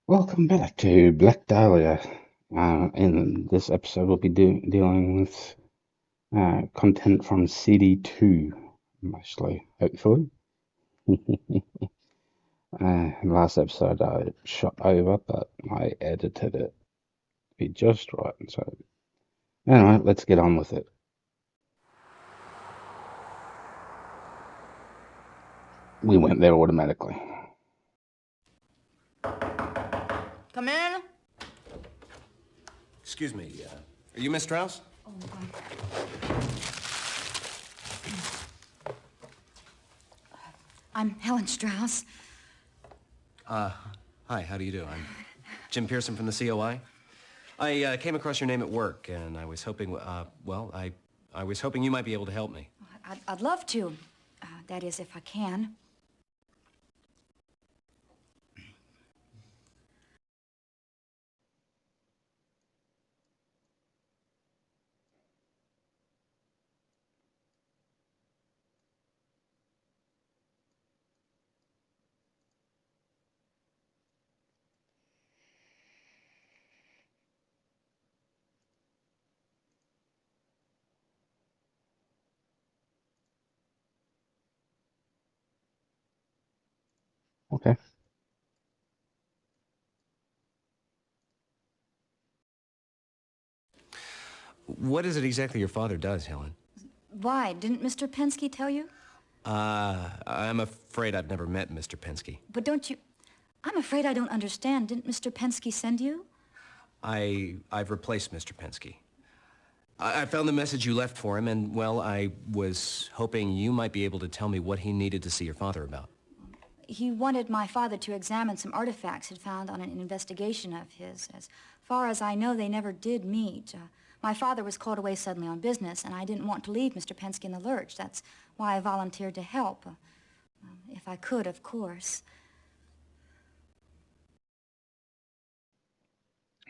Welcome back to Black Dahlia. In this episode, we'll be dealing with content from CD2, mostly, hopefully. Last episode I shot over, but I edited it to be just right. So, anyway, let's get on with it. We went there automatically. Come in. Excuse me, are you Miss Strauss? Oh, I'm Helen Strauss. Hi, how do you do? I'm Jim Pearson from the COI. I came across your name at work, and I was hoping, I was hoping you might be able to help me. I'd love to. That is, if I can. Okay. What is it exactly your father does, Helen? Why? Didn't Mr. Penske tell you? I'm afraid I've never met Mr. Penske. But don't you... I'm afraid I don't understand. Didn't Mr. Penske send you? I've replaced Mr. Penske. I found the message you left for him, and, well, I was hoping you might be able to tell me what he needed to see your father about. He wanted my father to examine some artifacts he'd found on an investigation of his. As far as I know, they never did meet. My father was called away suddenly on business, and I didn't want to leave Mr. Penske in the lurch. That's why I volunteered to help. If I could, of course.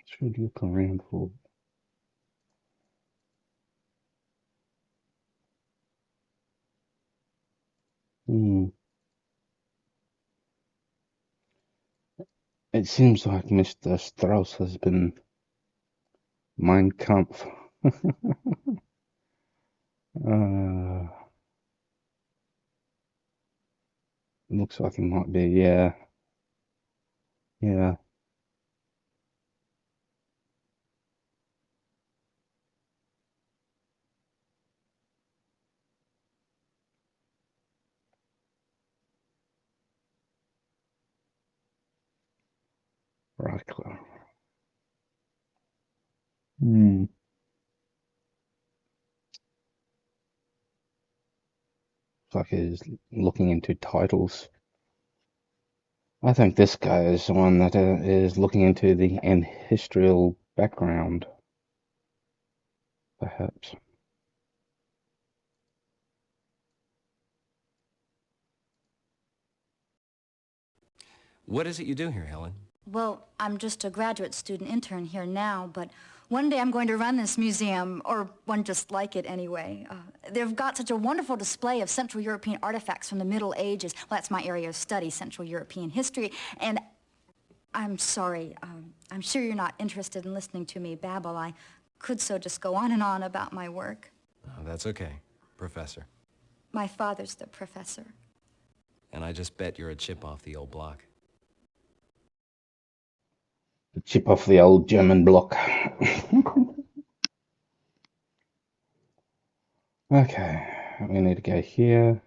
Should look around for. It seems like Mr. Strauss has been Mein Kampf. Looks like it might be, yeah. Yeah. Right. Hmm. Looks like he's looking into titles. I think this guy is the one that is looking into the ancestral background, perhaps. What is it you do here, Helen? Well, I'm just a graduate student intern here now, but one day I'm going to run this museum, or one just like it anyway. They've got such a wonderful display of Central European artifacts from the Middle Ages. Well, that's my area of study, Central European history, and I'm sorry. I'm sure you're not interested in listening to me babble. I could so just go on and on about my work. Oh, that's okay, Professor. My father's the professor. And I just bet you're a chip off the old block. The chip off the old German block. Okay, we need to go here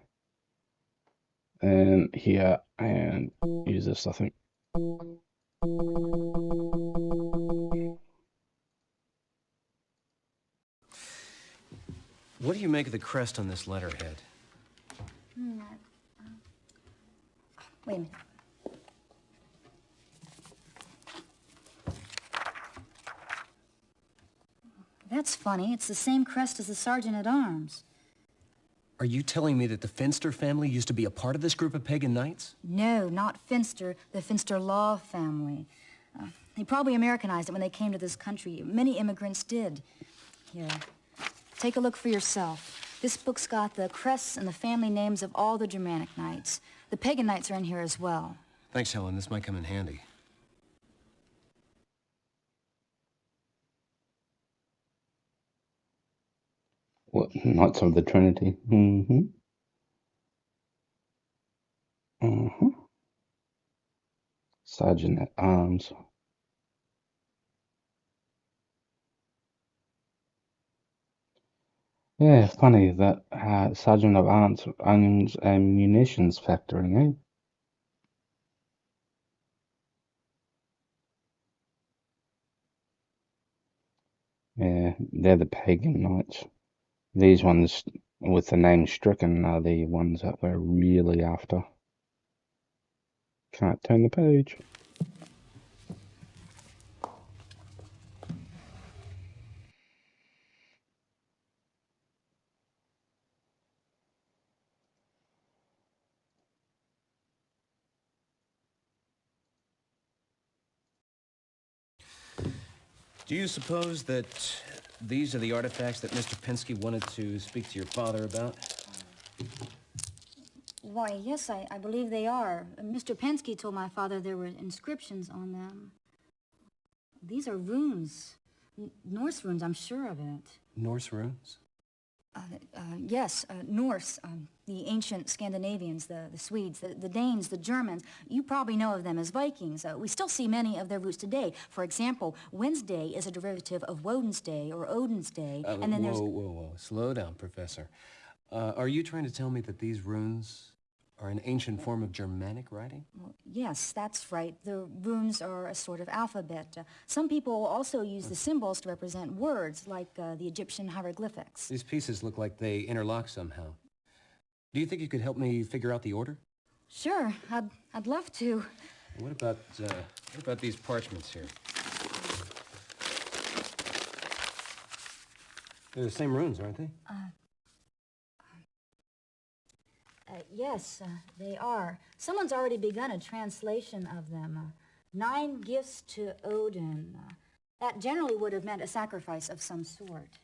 and here and use this, I think. What do you make of the crest on this letterhead? Wait a minute. That's funny. It's the same crest as the sergeant-at-arms. Are you telling me that the Finster family used to be a part of this group of pagan knights? No, not Finster, the Finster Law family. They probably Americanized it when they came to this country. Many immigrants did. Here, take a look for yourself. This book's got the crests and the family names of all the Germanic knights. The pagan knights are in here as well. Thanks, Helen. This might come in handy. What, Knights of the Trinity? Mm-hmm. Mm-hmm. Sergeant at Arms. Yeah, funny that Sergeant of Arms owns a munitions factory, eh? Yeah, they're the pagan knights. These ones with the name stricken are the ones that we're really after. Can't turn the page. Do you suppose that these are the artifacts that Mr. Penske wanted to speak to your father about? Why, yes, I believe they are. Mr. Penske told my father there were inscriptions on them. These are runes. Norse runes, I'm sure of it. Norse runes? Yes, Norse, the ancient Scandinavians, the Swedes, the Danes, the Germans. You probably know of them as Vikings. We still see many of their roots today. For example, Wednesday is a derivative of Woden's Day or Odin's Day. And then there's... Whoa. Slow down, Professor. Are you trying to tell me that these runes are an ancient form of Germanic writing? Well, yes, that's right. The runes are a sort of alphabet. Some people also use the symbols to represent words, like the Egyptian hieroglyphics. These pieces look like they interlock somehow. Do you think you could help me figure out the order? Sure, I'd love to. What about these parchments here? They're the same runes, aren't they? Yes, they are. Someone's already begun a translation of them. 9 gifts to Odin. That generally would have meant a sacrifice of some sort.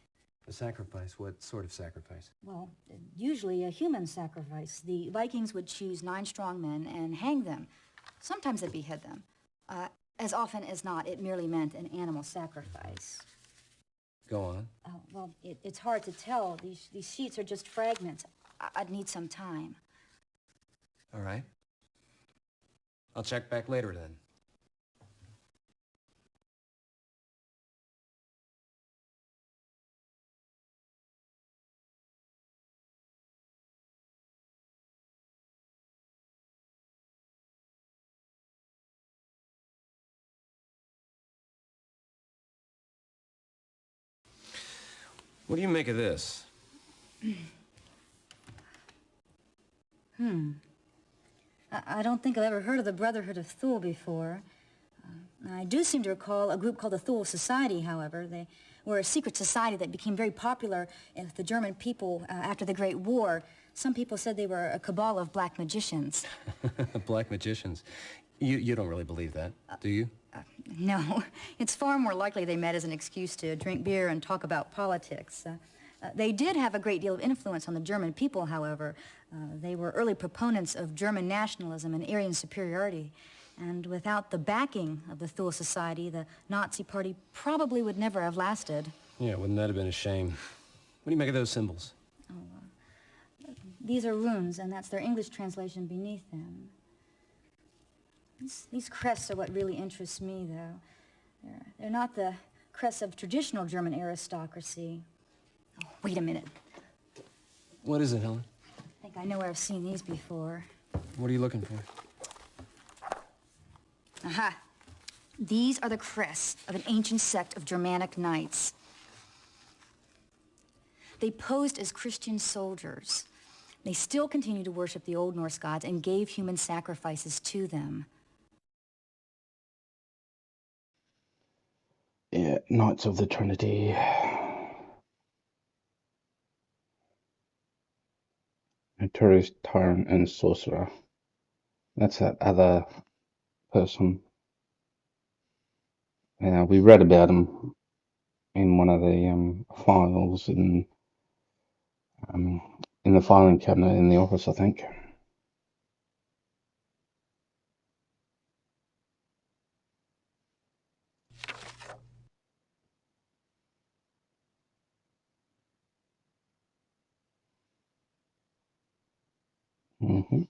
A sacrifice? What sort of sacrifice? Well, usually a human sacrifice. The Vikings would choose 9 strong men and hang them. Sometimes they behead them. As often as not, it merely meant an animal sacrifice. Go on. Well, it's hard to tell. These sheets are just fragments. I'd need some time. All right. I'll check back later then. What do you make of this? I don't think I've ever heard of the Brotherhood of Thule before. I do seem to recall a group called the Thule Society, however. They were a secret society that became very popular with the German people after the Great War. Some people said they were a cabal of black magicians. Black magicians. You don't really believe that, do you? No, it's far more likely they met as an excuse to drink beer and talk about politics. They did have a great deal of influence on the German people, however. They were early proponents of German nationalism and Aryan superiority. And without the backing of the Thule Society, the Nazi Party probably would never have lasted. Yeah, wouldn't that have been a shame? What do you make of those symbols? These are runes, and that's their English translation beneath them. These crests are what really interests me, though. They're not the crests of traditional German aristocracy. Oh, wait a minute. What is it, Helen? I think I know where I've seen these before. What are you looking for? Aha. These are the crests of an ancient sect of Germanic knights. They posed as Christian soldiers. They still continue to worship the Old Norse gods and gave human sacrifices to them. Yeah, Knights of the Trinity. Notorious tyrant and sorcerer. That's that other person. Yeah, we read about him in one of the files um, in the filing cabinet in the office, I think. Mm-hmm.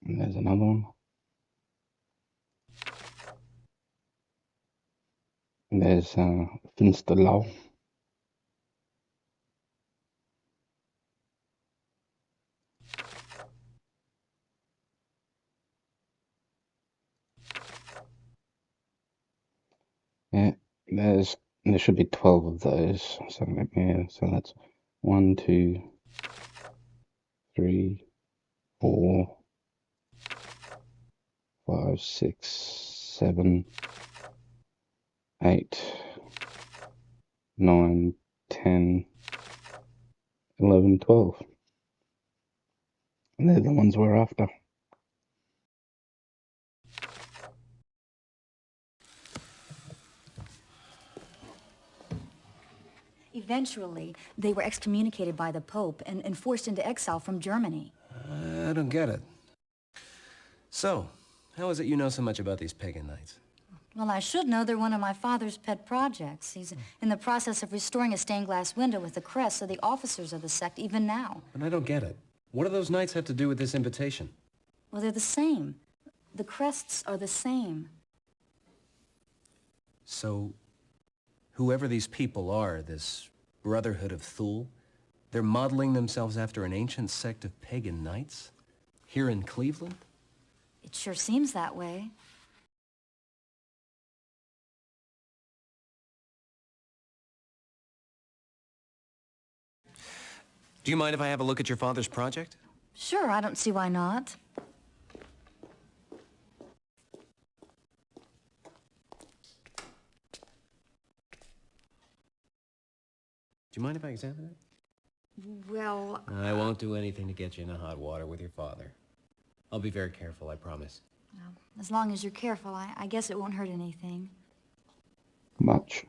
And there's another one. And there's Finsterlow. Yeah, there should be 12 of those. So yeah, so that's 1, 2, 3, 4, 5, 6, 7, 8, 9, 10, 11, 12. And they're the ones we're after. Eventually, they were excommunicated by the Pope and forced into exile from Germany. I don't get it. So, how is it you know so much about these pagan knights? Well, I should know they're one of my father's pet projects. He's in the process of restoring a stained glass window with the crest of the officers of the sect even now. But I don't get it. What do those knights have to do with this invitation? Well, they're the same. The crests are the same. So, whoever these people are, this Brotherhood of Thule, they're modeling themselves after an ancient sect of pagan knights? Here in Cleveland? It sure seems that way. Do you mind if I have a look at your father's project? Sure, I don't see why not. Do you mind if I examine it? Well, I won't do anything to get you into hot water with your father. I'll be very careful, I promise. as long as you're careful, I guess it won't hurt anything. Much.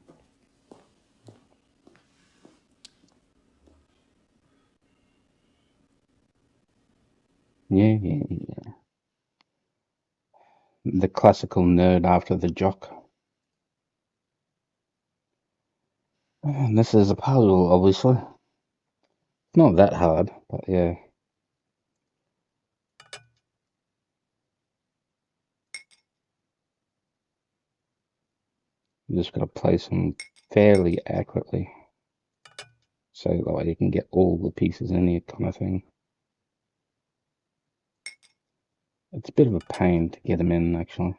Yeah. The classical nerd after the jock. And this is a puzzle, obviously. Not that hard, but yeah. You just got to place them fairly accurately. So that way you can get all the pieces in here kind of thing. It's a bit of a pain to get them in, actually.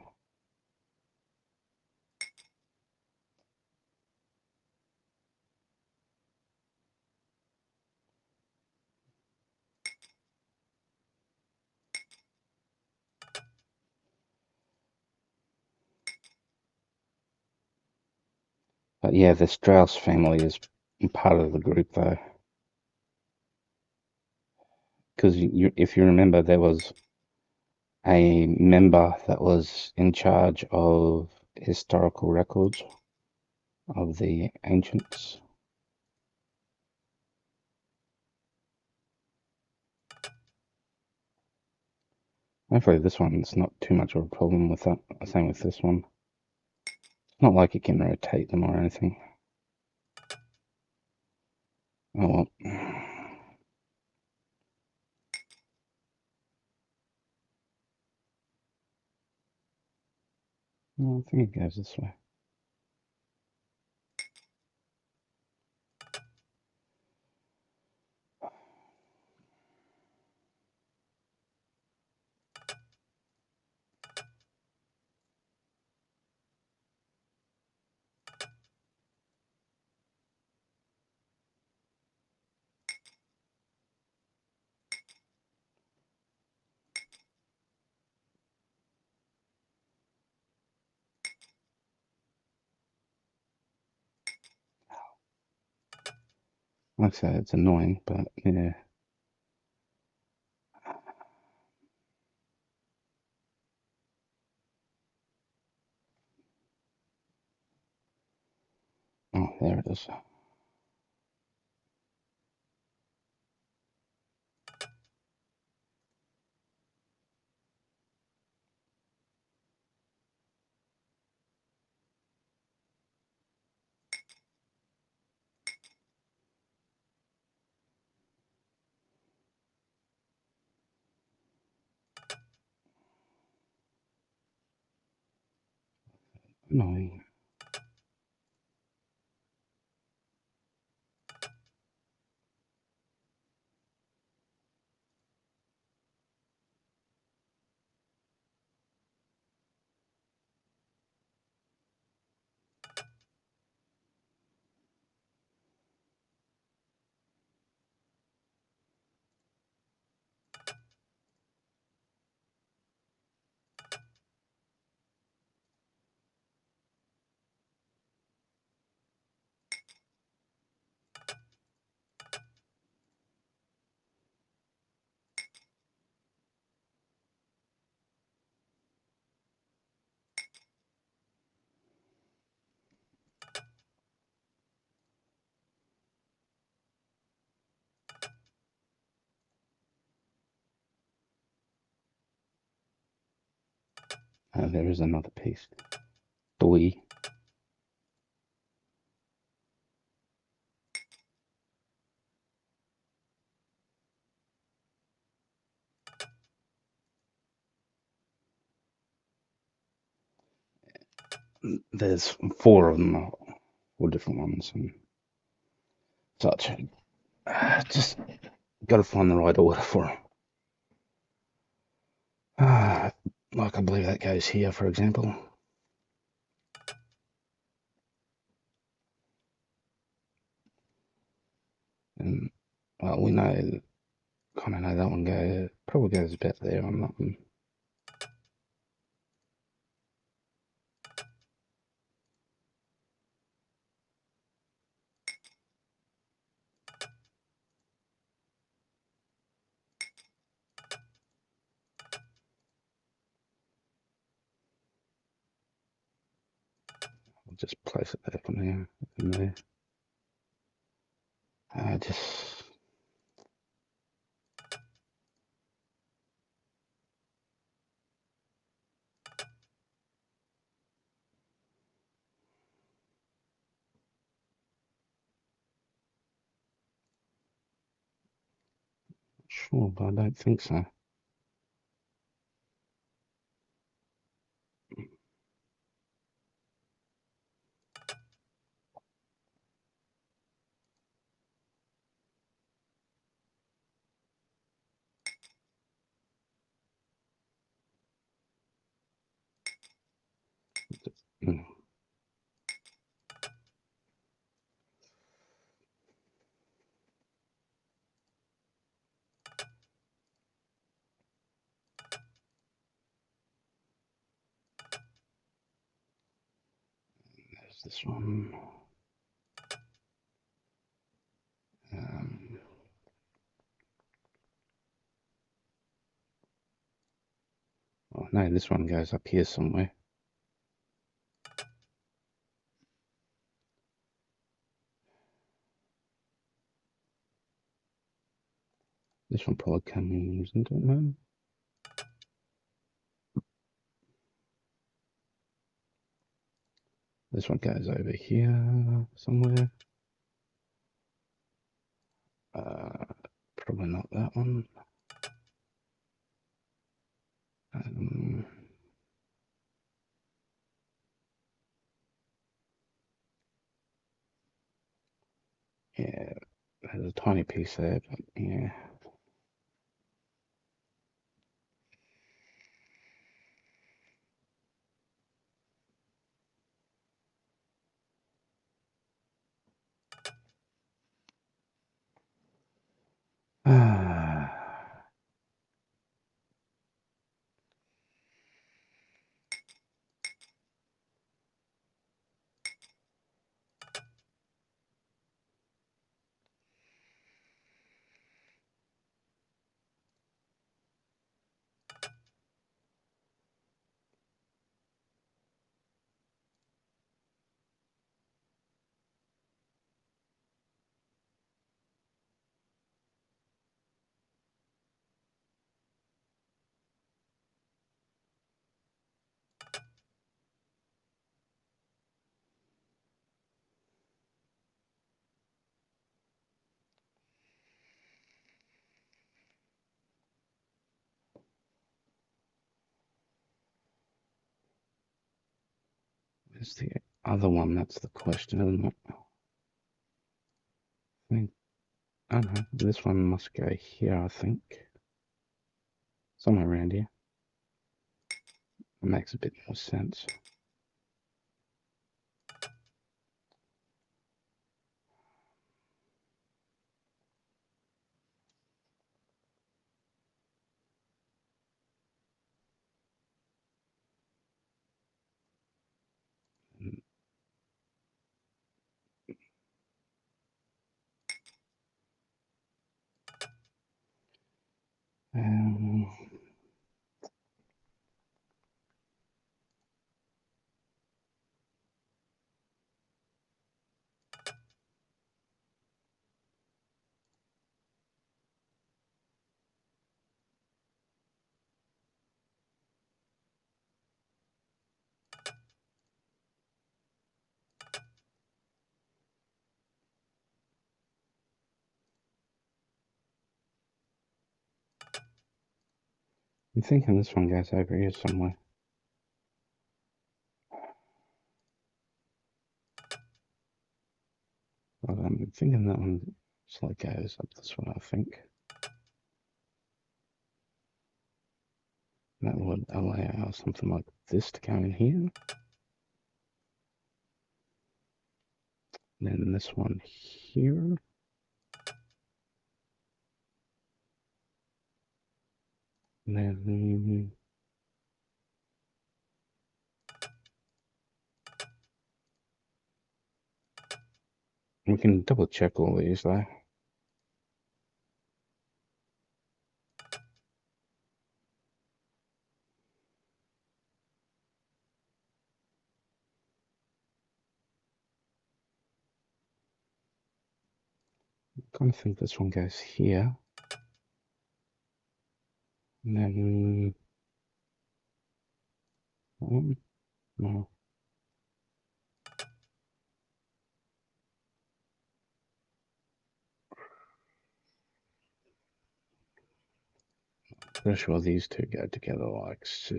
But yeah, the Strauss family is part of the group, though. Because if you remember, there was a member that was in charge of historical records of the ancients. Hopefully this one's not too much of a problem with that. Same with this one. It's not like you can rotate them or anything. Oh well. No, I think it goes this way. Like I say, it's annoying, but yeah. Oh, there it is. Annoying. There is another piece. Doi. There's four of them, four different ones, and such. Just got to find the right order for them. Like I believe that goes here, for example. And well, we know, kind of know that one probably goes about there on that one. I'll just place it there for now, in there. Just sure, but I don't think so. Mm, There's this one. Um, oh no, this one goes up here somewhere. This one probably comes, isn't it? No. This one goes over here somewhere. Probably not that one. Um, yeah, there's a tiny piece there, but yeah. Where's the other one? That's the question, isn't it? I think, I don't know, this one must go here, I think. Somewhere around here. It makes a bit more sense. Um, I'm thinking this one goes over here somewhere. But I'm thinking that one sort of goes up this way, I think. That would allow something like this to go in here. Then this one here. And then we can double check all these though. I kind of think this one goes here. And then, no. Pretty sure these two go together like so.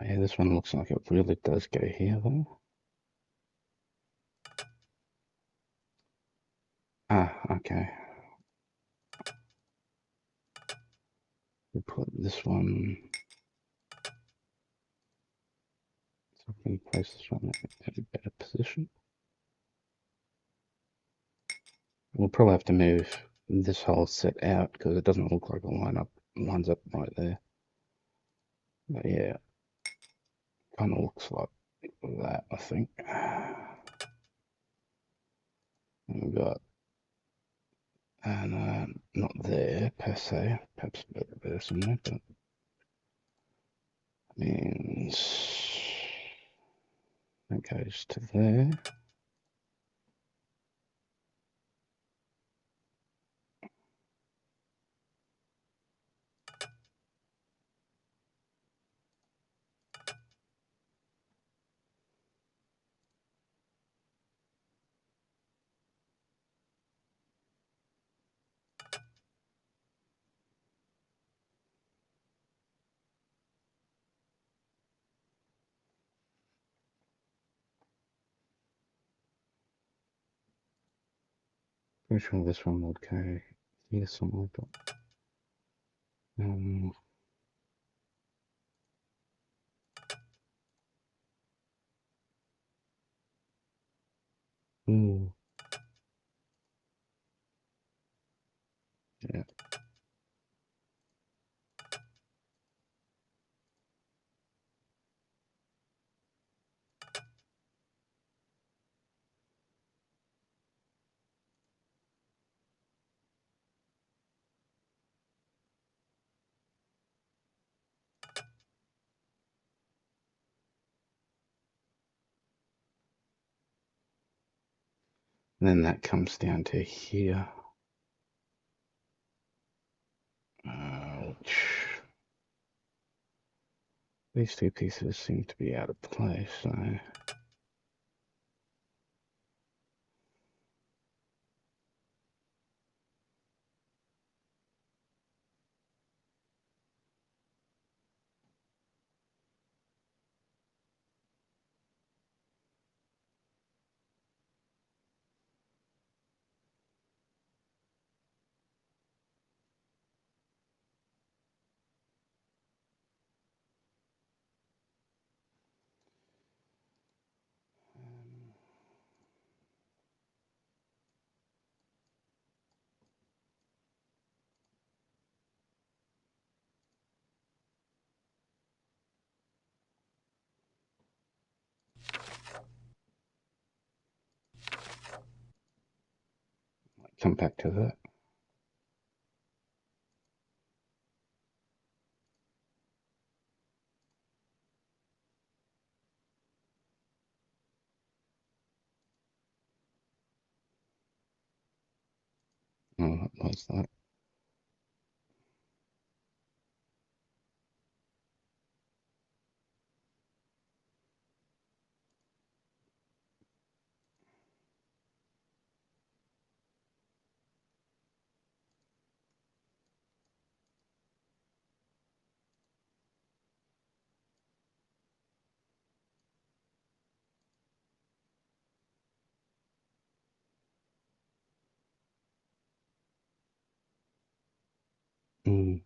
Yeah, this one looks like it really does go here though. Ah, okay. We put this one, so we can place this one at a better position. We'll probably have to move this whole set out because it doesn't look like it lines up right there. But yeah, kind of looks like that, I think. And we've got, and not there per se, perhaps better somewhere, but means that goes to there. Pretty sure this one would go here somewhere, but ooh, yeah. And then that comes down to here. Which these two pieces seem to be out of place, so I'll come back to that. Oh, what was that? Mm.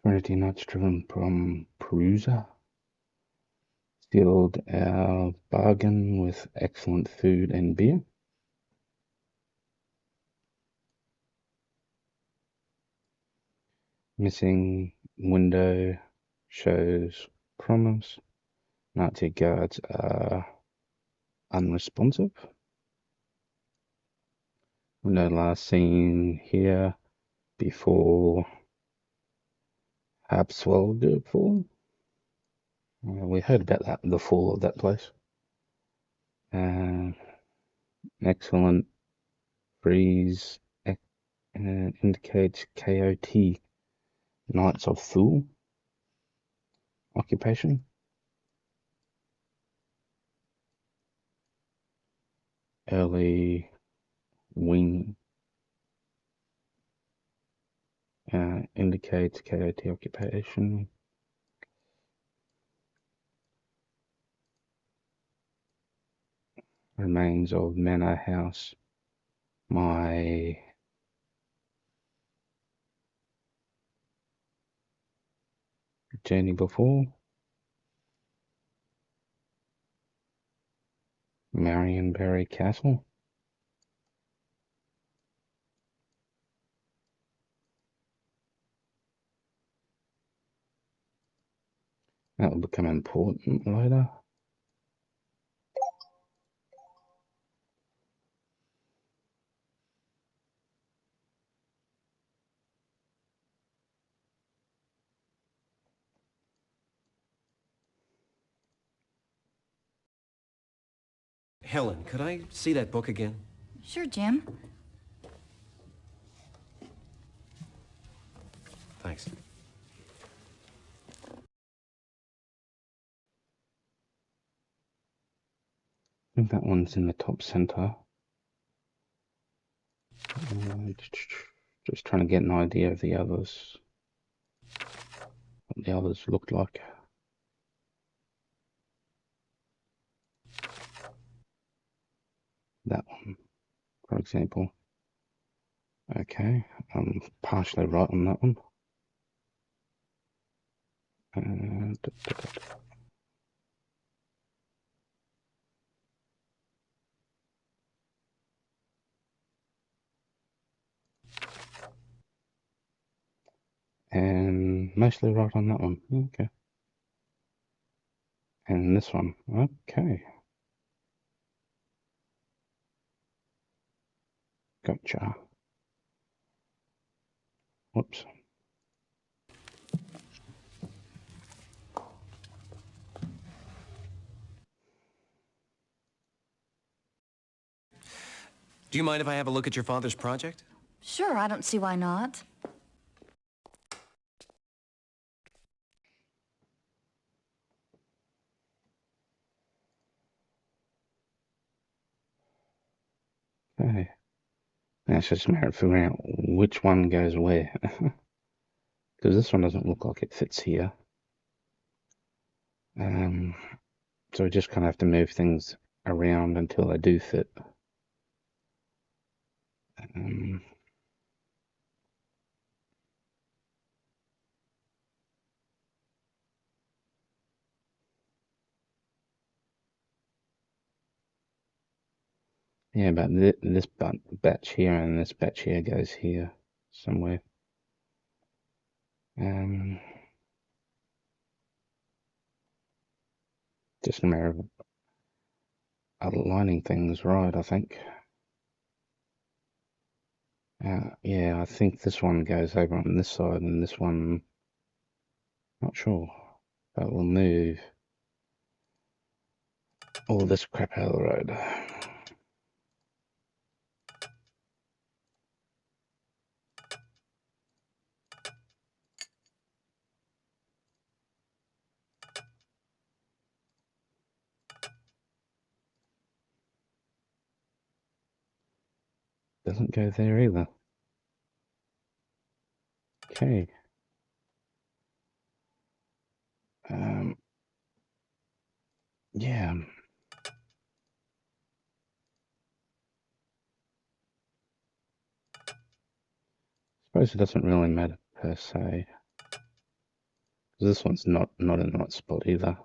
20 knots driven from Perusa. Sealed our bargain with excellent food and beer. Missing window shows promise. Nazi guards are unresponsive. Window last seen here before Habswalder fall. We heard about that, the fall of that place. Excellent breeze indicates KOT, Knights of Thule occupation. Early wing indicates KOT occupation. Remains of Manor House. My journey before. Marionberry Castle. That will become important later. Helen, could I see that book again? Sure, Jim. Thanks. I think that one's in the top center. Just trying to get an idea of the others. What the others looked like. That one, for example. Okay, I'm partially right on that one. And mostly right on that one. Okay. And this one. Okay. Gotcha. Whoops. Do you mind if I have a look at your father's project? Sure, I don't see why not. Okay. Now it's just a matter of figuring out which one goes where. Because this one doesn't look like it fits here. So we just kind of have to move things around until they do fit. Yeah, but this batch here and this batch here goes here somewhere. Just a matter of aligning things right, I think. Yeah, I think this one goes over on this side and this one, not sure. But we'll move all this crap out of the road. Doesn't go there either. Okay. Yeah. Suppose it doesn't really matter per se. This one's not in the right spot either.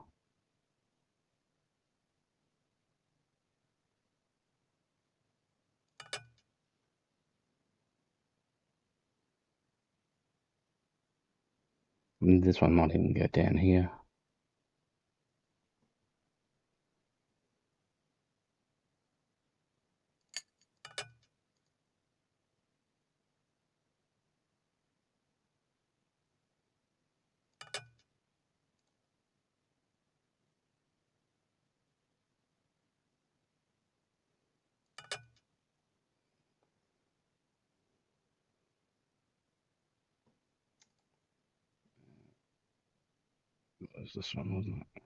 And this one might even go down here. What was this one, wasn't it?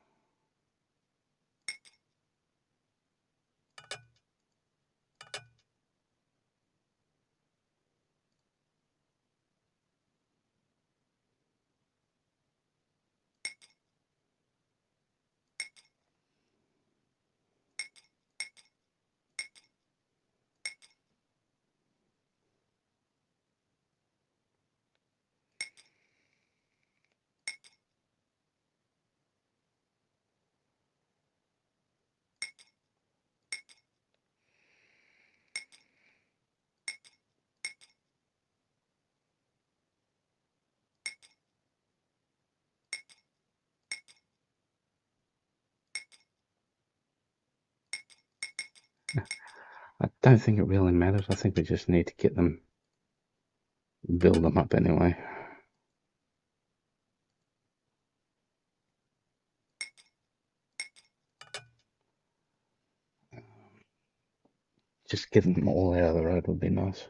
I don't think it really matters. I think we just need to get them, build them up anyway. Just get them all out of the road would be nice.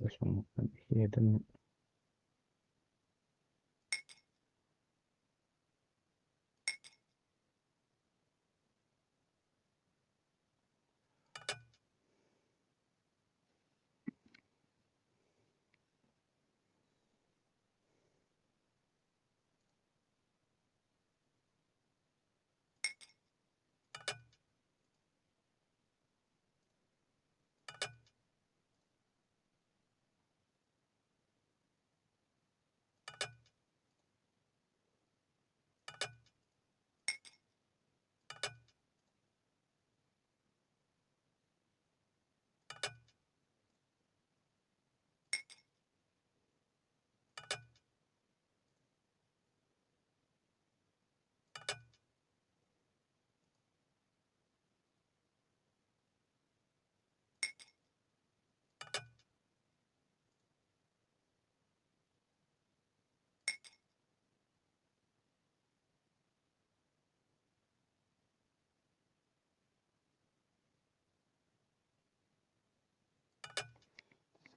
This one went here, didn't it?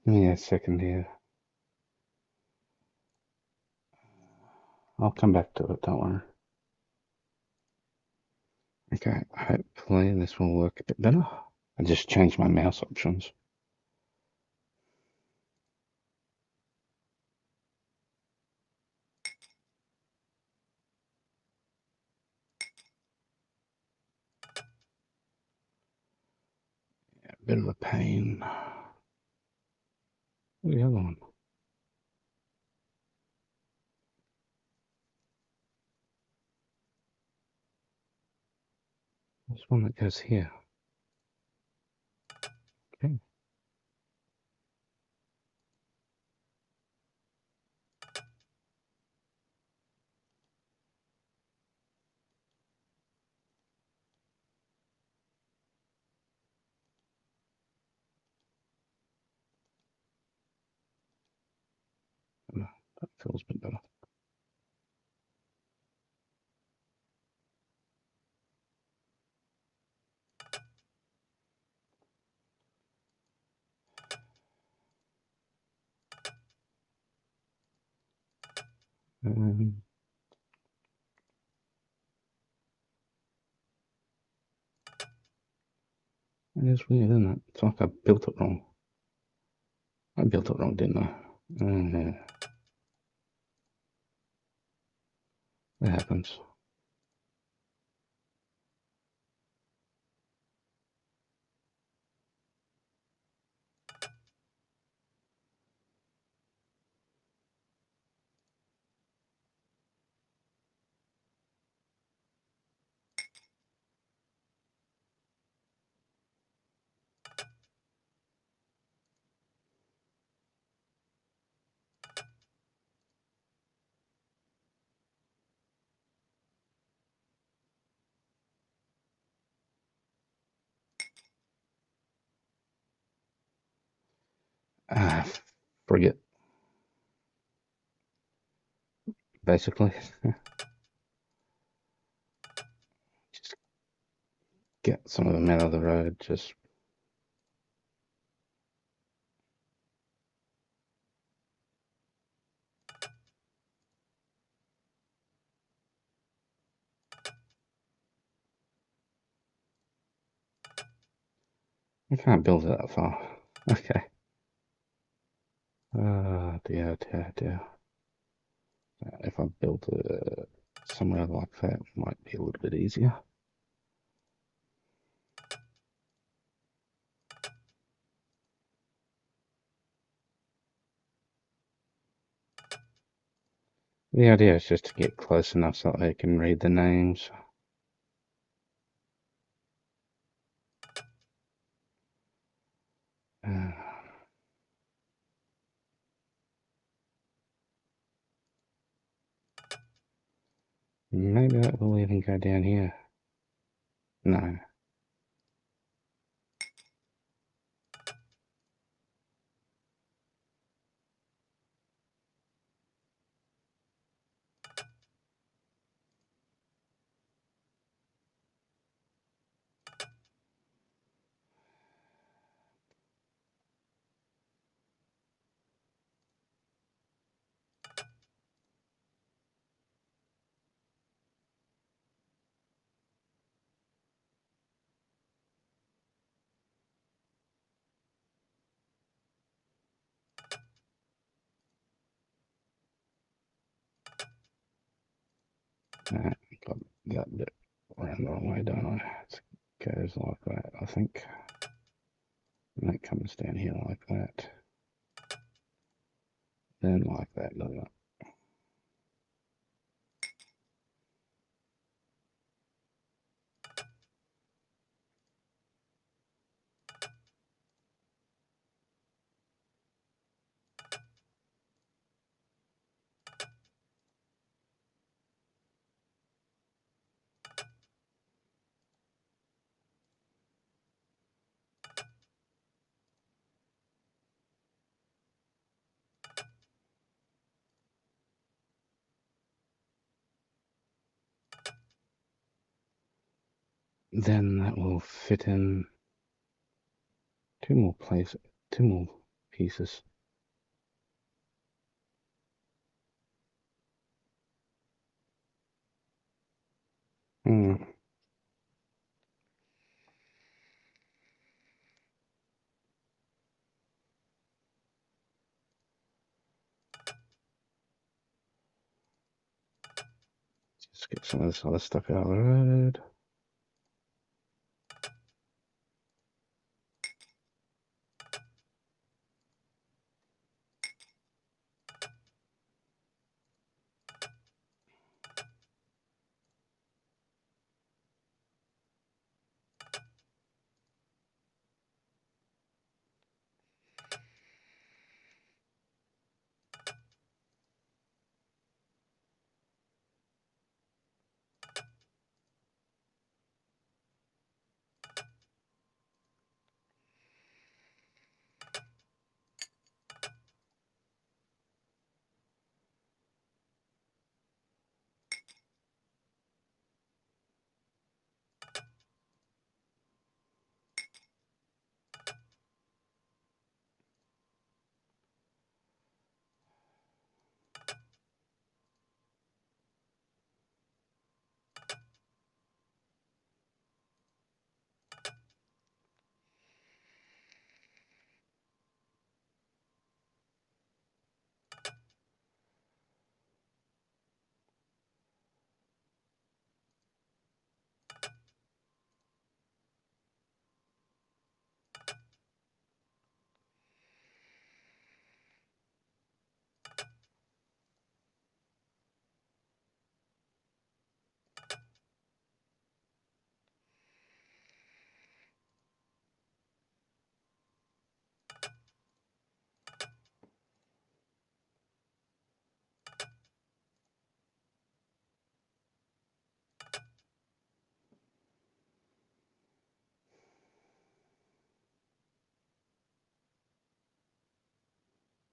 Give me a second here. I'll come back to it, don't worry. Okay, hopefully this will work a bit better. I just changed my mouse options. Yeah, a bit of a pain. Where's the other one? This one that goes here. Okay. That feels a bit better. It is weird, isn't it? It's like I built it wrong. I built it wrong, didn't I? That happens. Ah, forget, basically. Just get some of them out of the road. Just I can't build it that far. Okay. Dear, dear, dear. If I build it somewhere like that, it might be a little bit easier. The idea is just to get close enough so they can read the names. Uh, maybe that will even go down here. No. Got that bit around the wrong way, don't I? It goes like that, I think. And that comes down here like that. Then like that, doesn't it? Then that will fit in two more pieces. Hmm. Just get some of this other stuff out of the road.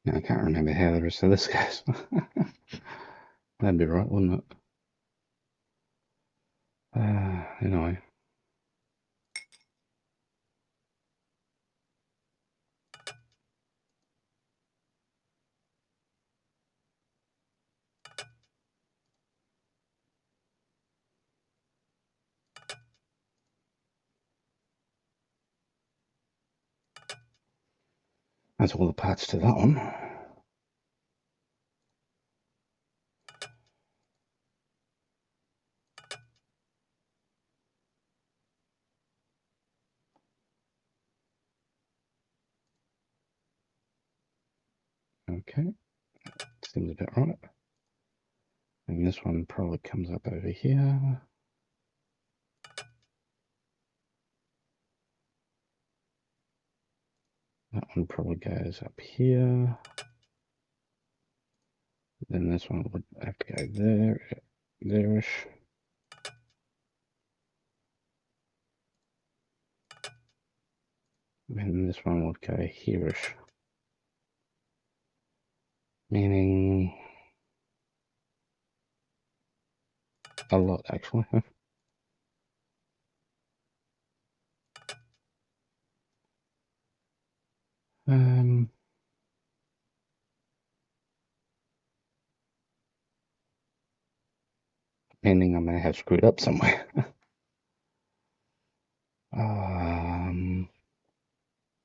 Now, I can't remember how the rest of this goes. That'd be right, wouldn't it? Anyway. That's all the parts to that one. Okay, seems a bit right. And this one probably comes up over here. That one probably goes up here. Then this one would have to go there, there-ish. And this one would go here-ish. Meaning a lot, actually. um, Meaning I may have screwed up somewhere.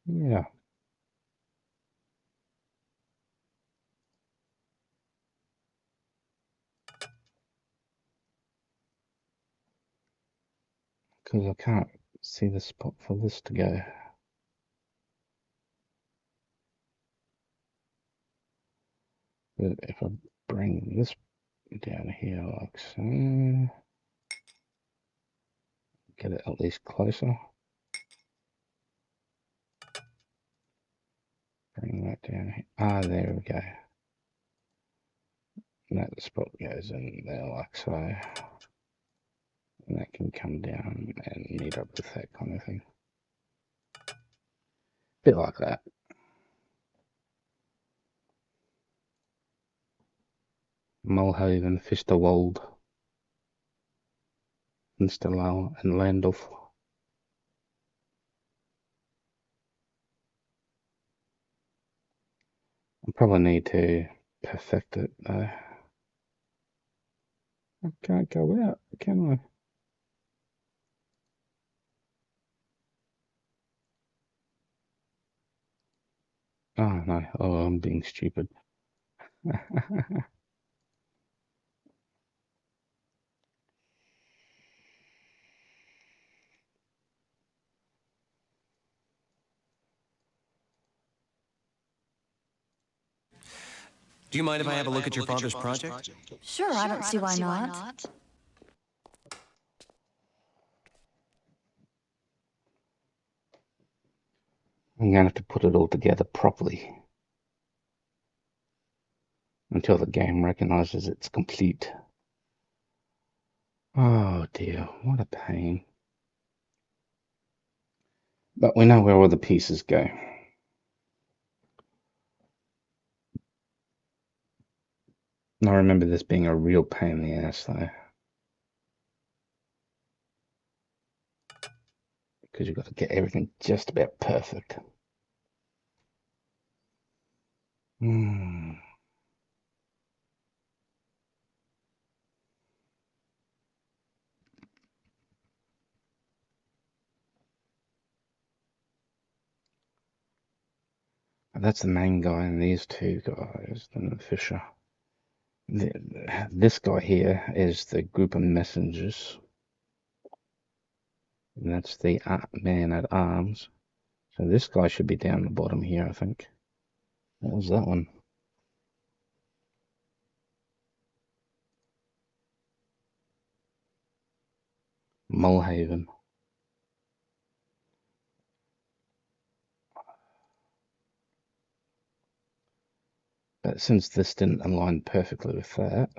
Yeah. Because I can't see the spot for this to go. But if I bring this down here like so, get it at least closer. Bring that down here. Ah, there we go. And that spot goes in there like so. And that can come down and meet up with that kind of thing. Bit like that. Mulhaven, Fisterwald, Insterlau, and Landorf. Probably need to perfect it though. I can't go out, can I? Oh no, oh, I'm being stupid. Do you mind if I have a look at your father's project? Sure, I don't see why not. I'm gonna have to put it all together properly until the game recognizes it's complete. Oh dear, what a pain. But we know where all the pieces go. I remember this being a real pain in the ass though, because you've got to get everything just about perfect. Hmm. That's the main guy, and these two guys, and the Fisher. This guy here is the group of messengers. And that's the man at arms. So this guy should be down the bottom here, I think. What was that one? Mulhaven. But since this didn't align perfectly with that,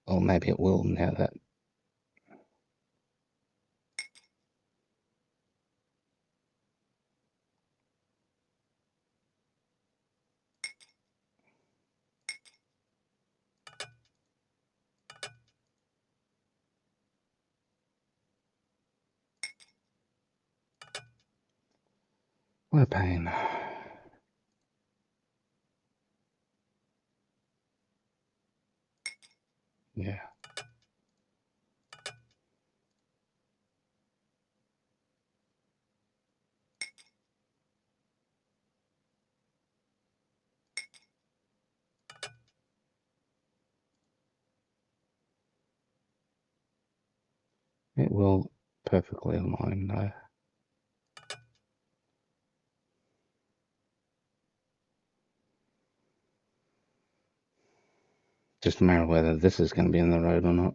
or maybe it will now that. What a pain. Yeah. It will perfectly align though. Just a matter of whether this is going to be in the road or not.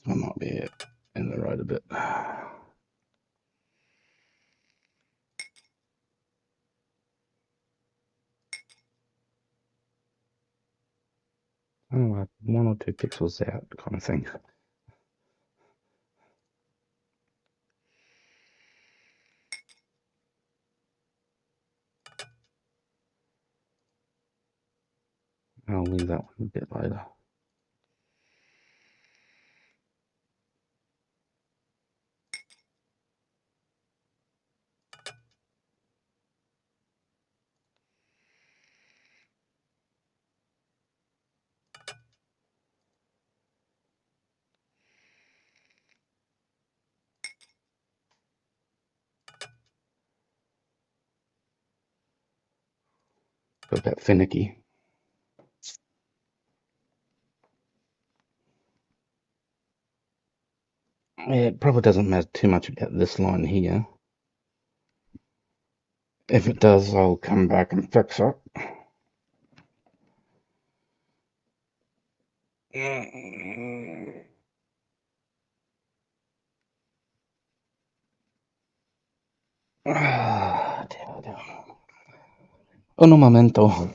That might be it. In the road a bit. Oh, like 1 or 2 pixels out kind of thing. I'll leave that one a bit later. Got a bit finicky. It probably doesn't matter too much about this line here. If it does, I'll come back and fix it. Dear, dear. Un momento.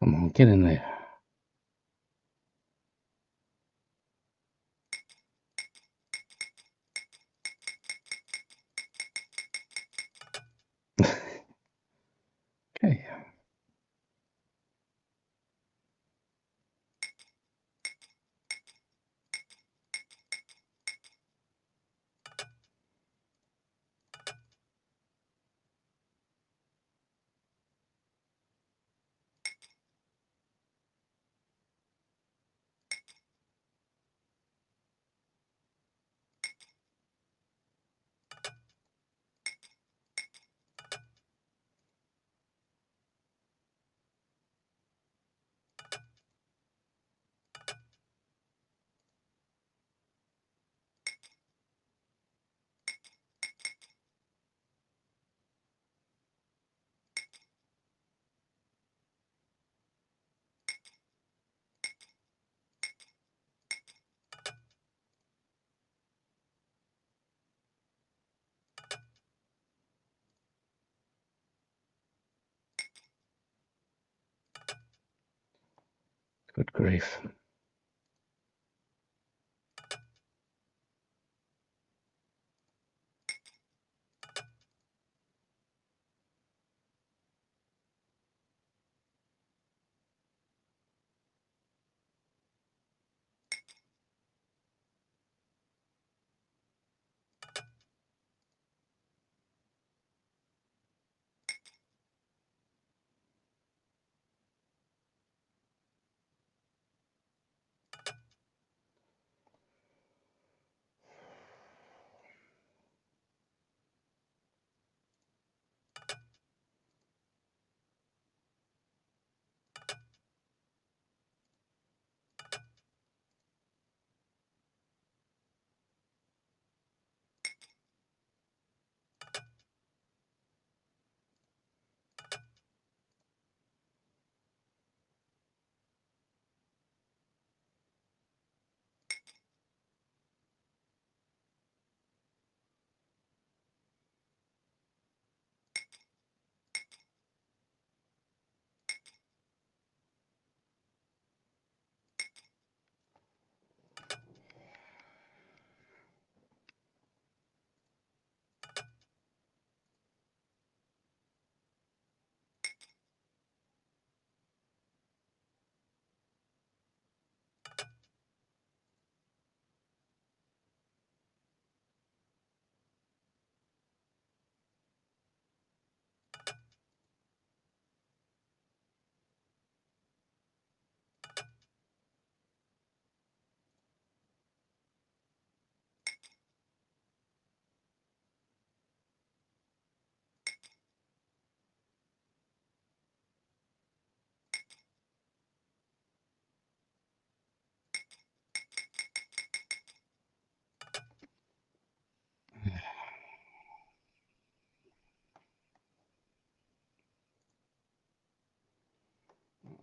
Come on, get in there. Okay. Good grief.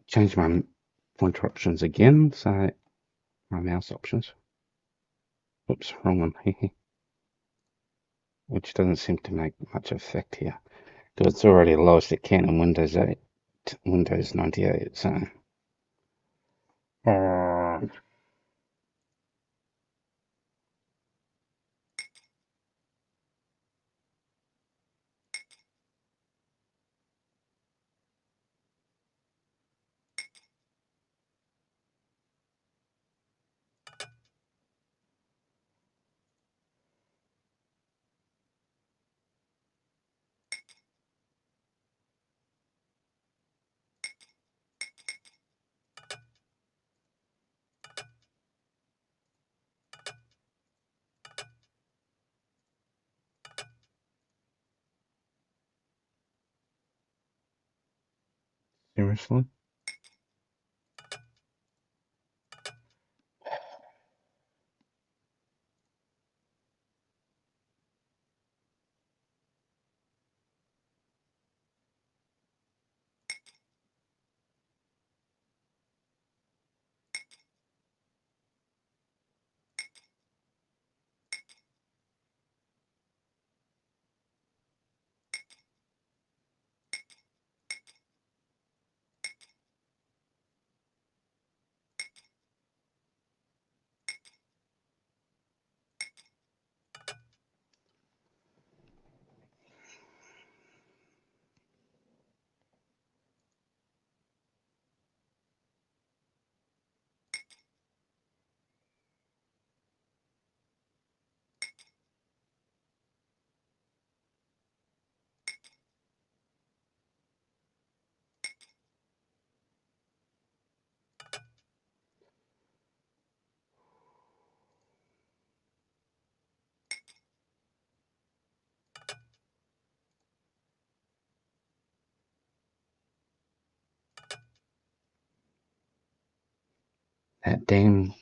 Change my pointer options again, so my mouse options. Oops, wrong one. Which doesn't seem to make much effect here. Because it's already the lowest it can in Windows 8, Windows 98, so. Seriously?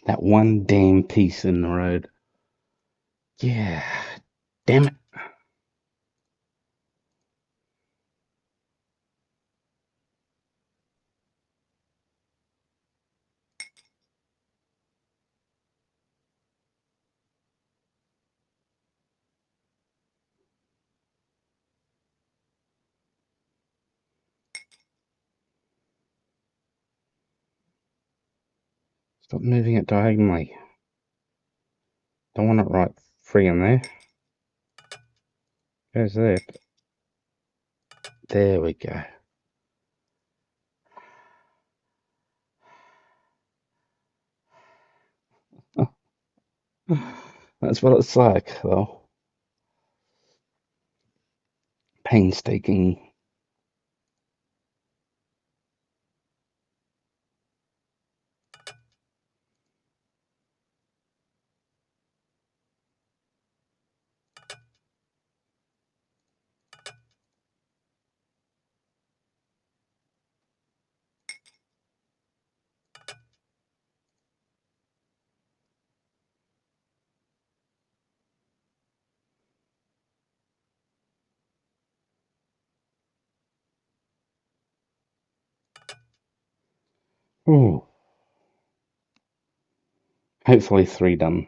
That one damn piece in the road. Yeah, damn it. Stop moving it diagonally. Don't want it right free in there. Goes there. There we go. That's what it's like, though. Painstaking. Ooh. Hopefully 3 done.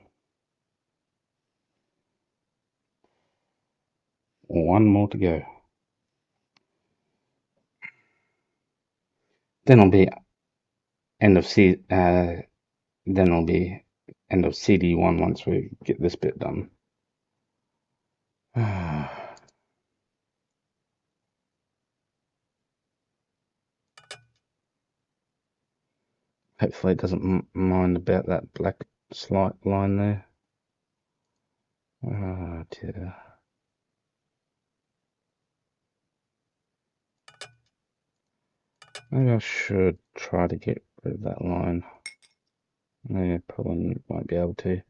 1 more to go. Then I'll be end of then I'll be end of CD1 once we get this bit done. Hopefully it doesn't mind about that black slight line there. Oh dear. Maybe I should try to get rid of that line. Yeah, probably won't be able to.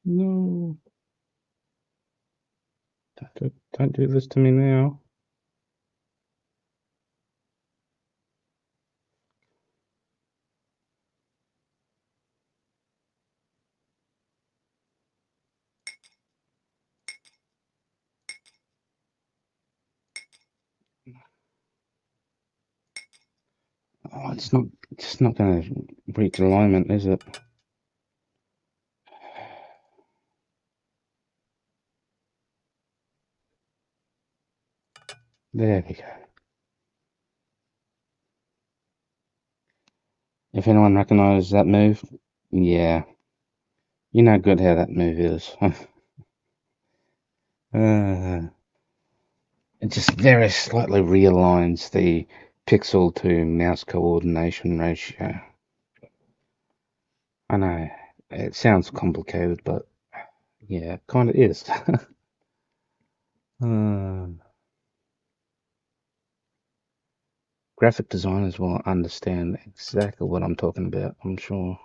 No. Don't do this to me now. Oh, it's not going to reach alignment, is it? There we go. If anyone recognises that move, yeah, you know good how that move is. It just very slightly realigns the pixel to mouse coordination ratio. I know it sounds complicated, but yeah, it kind of is. Graphic designers will understand exactly what I'm talking about, I'm sure.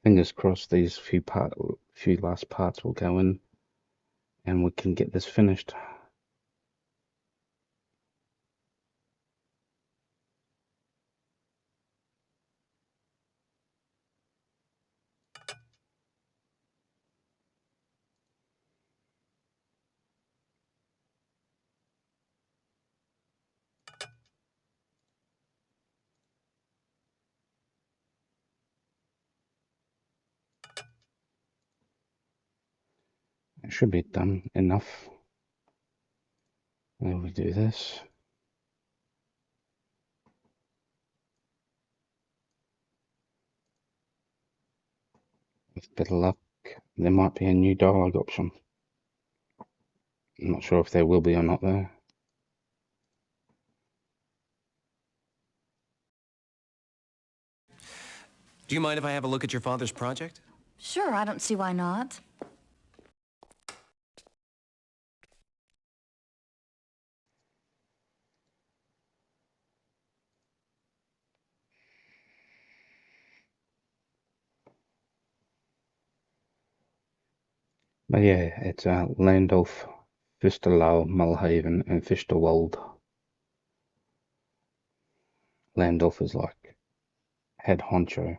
Fingers crossed these few last parts will go in and we can get this finished. It should be done enough. Then we do this. With a bit of luck, there might be a new dialogue option. I'm not sure if there will be or not though. Do you mind if I have a look at your father's project? Sure, I don't see why not. But yeah, it's Landulf, Fisterlau, Mulhaven, and Fisterwald. Landulf is like head honcho.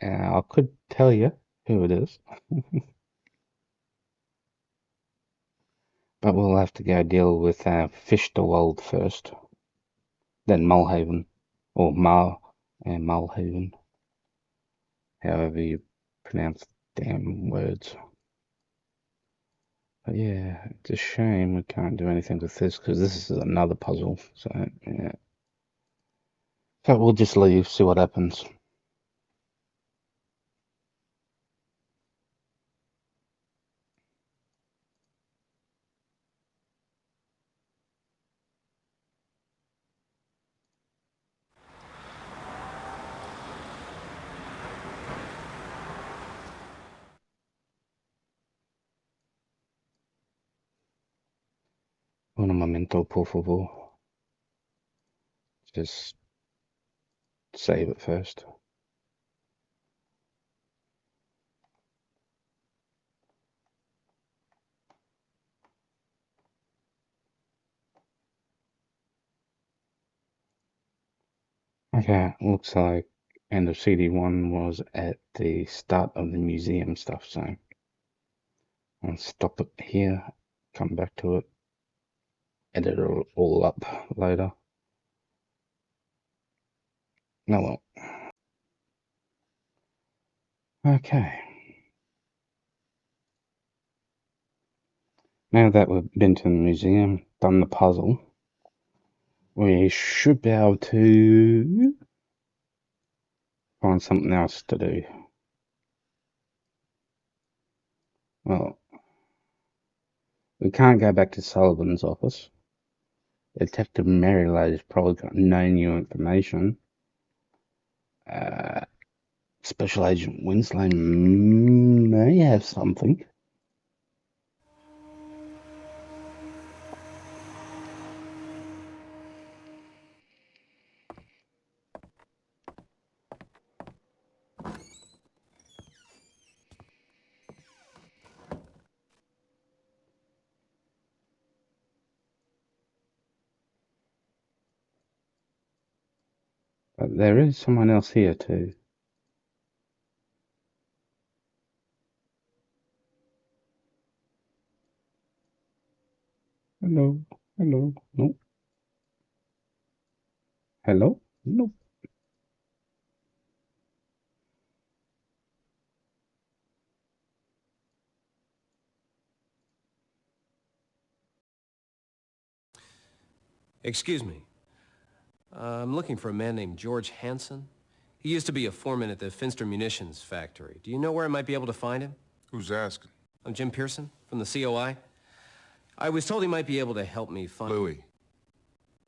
I could tell you who it is, but we'll have to go deal with Fisterwald first, then Mulhaven, or Mulhaven, however you pronounce the damn words. But yeah, it's a shame we can't do anything with this because this is another puzzle. So yeah, so we'll just leave, see what happens. Un momento, por favor. Just save it first. Okay, looks like end of CD1 was at the start of the museum stuff, so I'll stop it here, come back to it, edit it all up later. Oh well. Okay. Now that we've been to the museum, done the puzzle, we should be able to find something else to do. Well, we can't go back to Sullivan's office. Detective Marylade's probably got no new information. Special Agent Winslow may have something. But there is someone else here too. Hello. Hello. Nope. Hello? Nope. Excuse me. I'm looking for a man named George Hansen. He used to be a foreman at the Finster Munitions factory. Do you know where I might be able to find him? Who's asking? I'm Jim Pearson from the COI. I was told he might be able to help me find... Louis.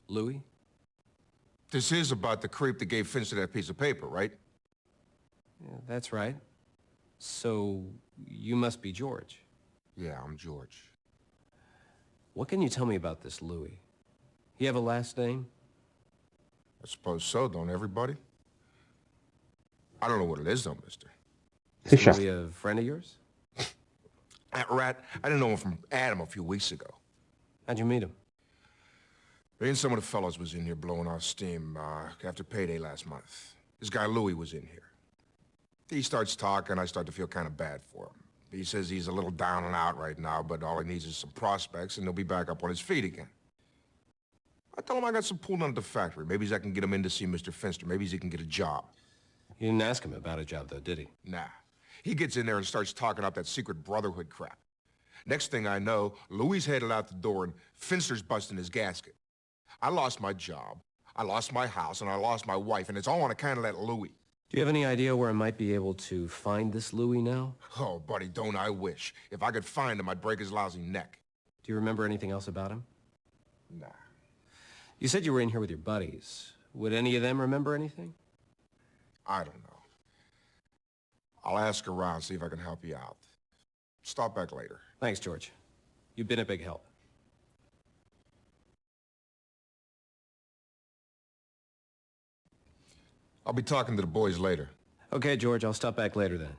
Louis? This is about the creep that gave Finster that piece of paper, right? Yeah, that's right. So, you must be George. Yeah, I'm George. What can you tell me about this Louis? You have a last name? I suppose so, don't everybody? I don't know what it is, though, mister. Is Fisher. Louis a friend of yours? That rat, I didn't know him from Adam a few weeks ago. How'd you meet him? Me and some of the fellows was in here blowing off steam after payday last month. This guy Louis was in here. He starts talking, I start to feel kind of bad for him. He says he's a little down and out right now, but all he needs is some prospects and he'll be back up on his feet again. I tell him I got some pulled down at the factory. Maybe I can get him in to see Mr. Finster. Maybe he can get a job. You didn't ask him about a job, though, did he? Nah. He gets in there and starts talking up that secret brotherhood crap. Next thing I know, Louis headed out the door and Finster's busting his gasket. I lost my job, I lost my house, and I lost my wife, and it's all on account of that Louis. Do you have any idea where I might be able to find this Louis now? Oh, buddy, don't I wish. If I could find him, I'd break his lousy neck. Do you remember anything else about him? Nah. You said you were in here with your buddies. Would any of them remember anything? I don't know. I'll ask around, see if I can help you out. Stop back later. Thanks, George. You've been a big help. I'll be talking to the boys later. Okay, George, I'll stop back later then.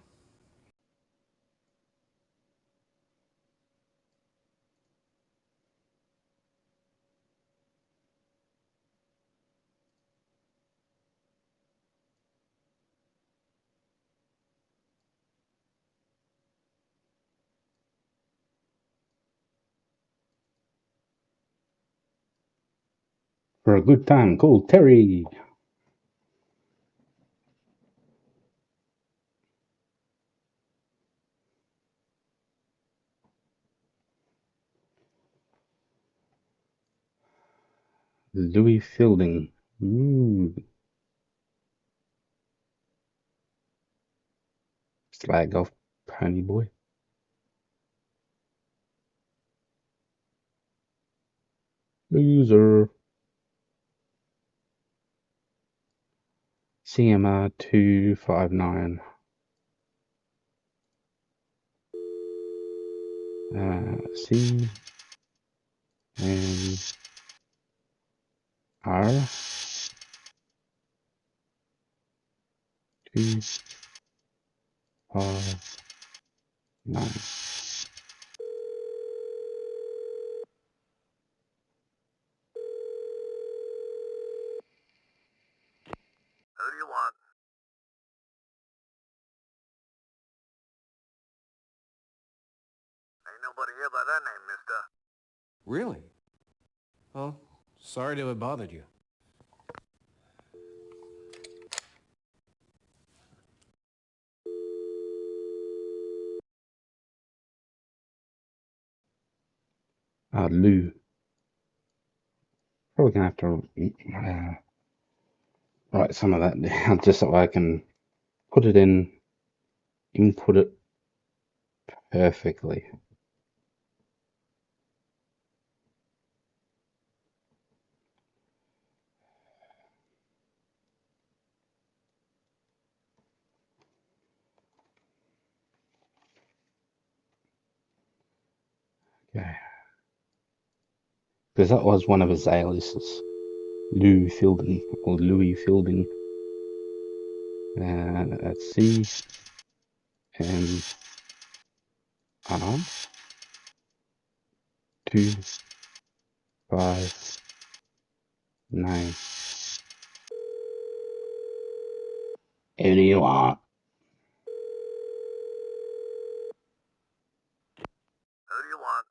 For a good time, call Terry. Louis Fielding. Ooh. Slag off Pony Boy. Loser. CMR 259. C M R 259. Who do you want? Ain't nobody here by that name, mister. Really? Well, sorry to have bothered you. Lou. Probably gonna have to write some of that down just so I can put it in, input it perfectly. Okay. Because that was one of his aliases. Lou Fielding, or Louis Fielding. Let's see. R 259. Who do you want? Who do you want?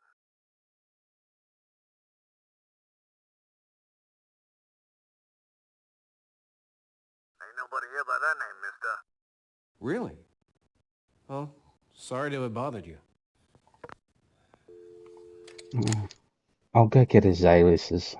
Ain't nobody here by that name, mister. Really? Well, sorry to have bothered you. I'll go get his aliases.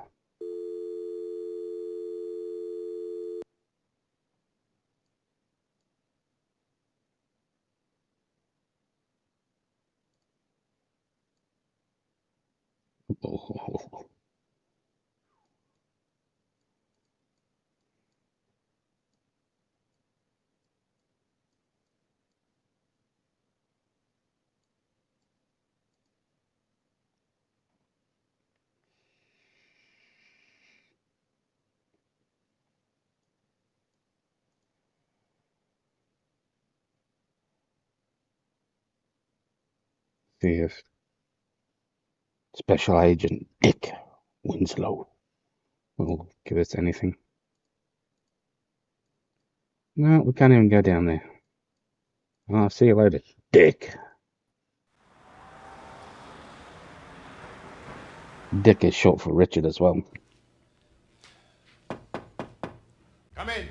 see if Special Agent Dick Winslow will give us anything. No, we can't even go down there. I'll see you later, Dick. Dick is short for Richard as well. Come in.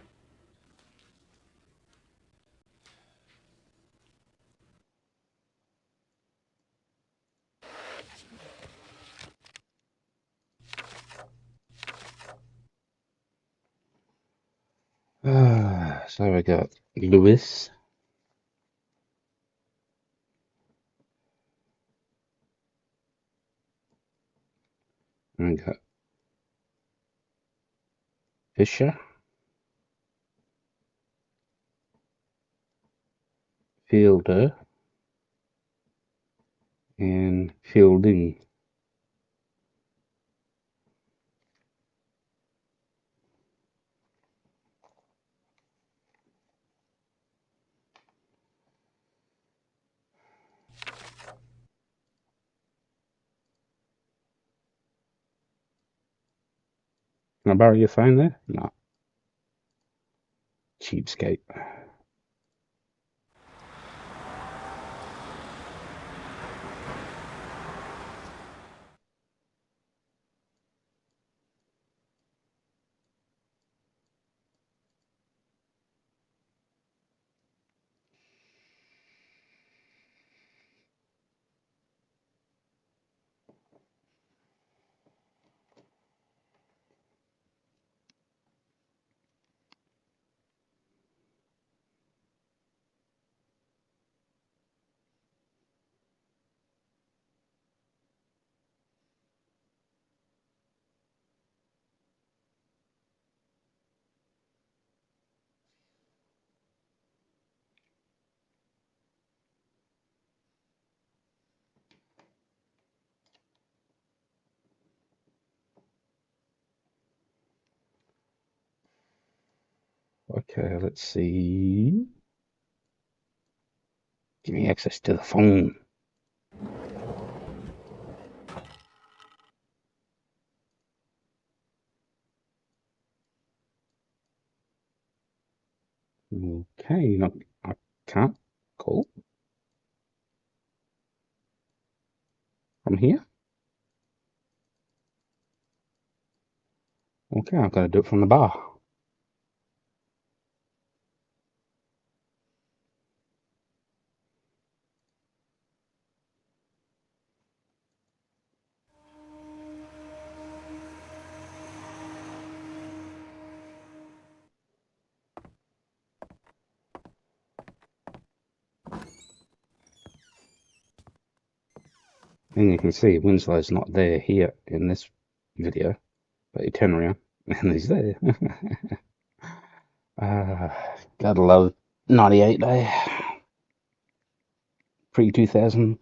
So we got Lewis. And we got Fisher. Fielder. And Fielding. Can I borrow your phone there? No. Cheapskate. Okay, let's see. Give me access to the phone. Okay, not, I can't call from here. Okay, I've got to do it from the bar. And you can see Winslow's not there here in this video, but you turn around and he's there. Gotta love 98 pre-2000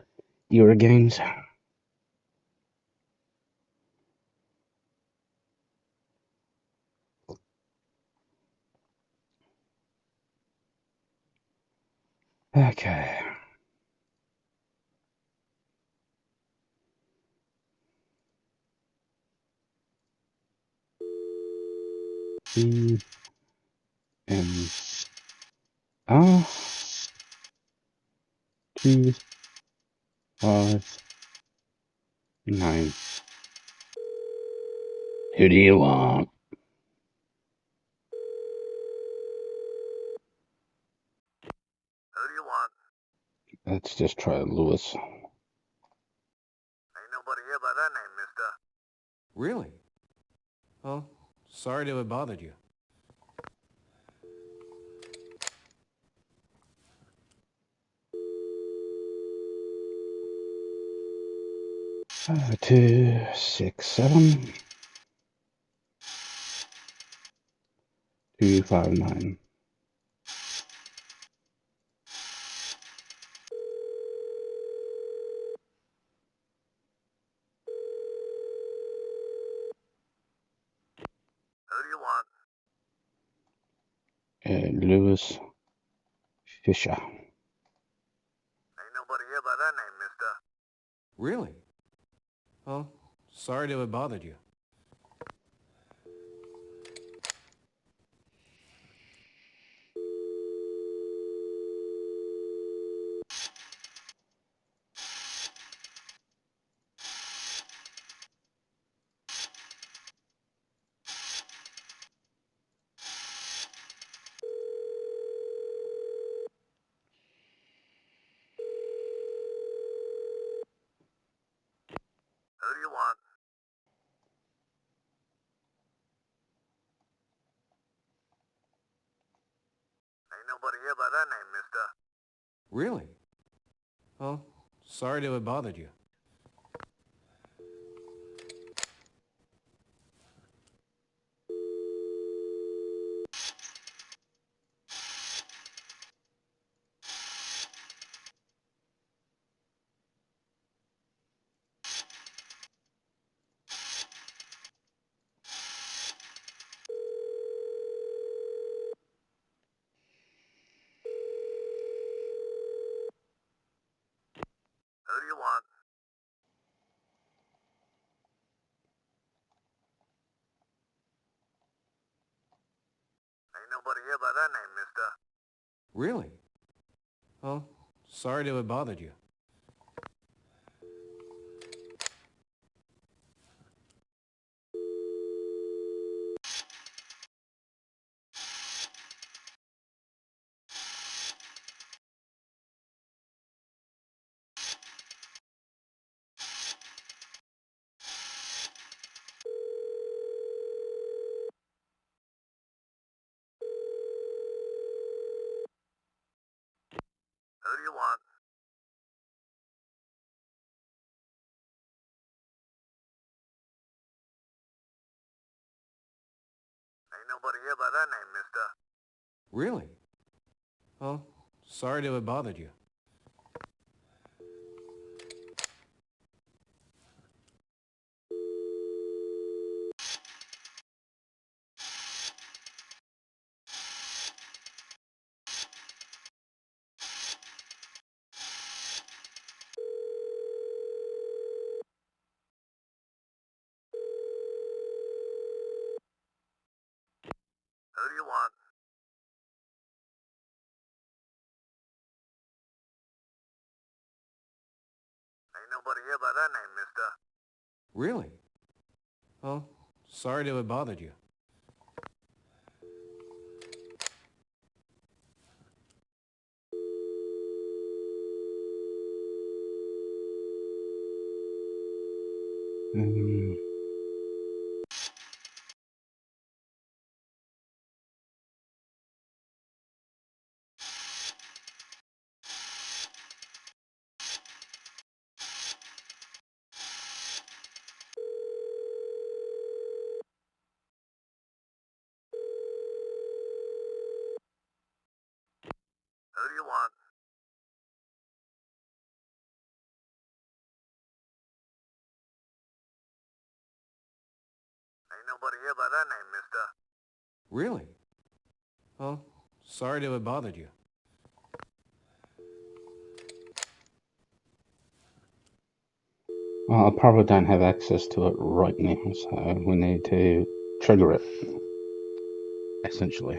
era games. Okay. E M R 259. Who do you want? Who do you want? Let's just try Lewis. Ain't nobody here by that name, mister. Really? Oh, sorry to have bothered you. 267 259. Who do you want? Lewis Fisher. Ain't nobody here by that name, mister. Really? Well, sorry to have bothered you. Who do you want? Ain't nobody here by that name, mister. Really? Well, sorry to have bothered you. Who do you want? Ain't nobody here by that name, mister. Really? Well, sorry to have bothered you. Who do you want? Ain't nobody here by that name, mister. Really? Well, sorry to have bothered you. Who do you want? Ain't nobody here by that name, mister. Really? Well, sorry to have bothered you. Um, Who do you want? Ain't nobody here by that name, mister. Really? Well, sorry to have bothered you. well, I probably don't have access to it right now, so we need to trigger it, essentially.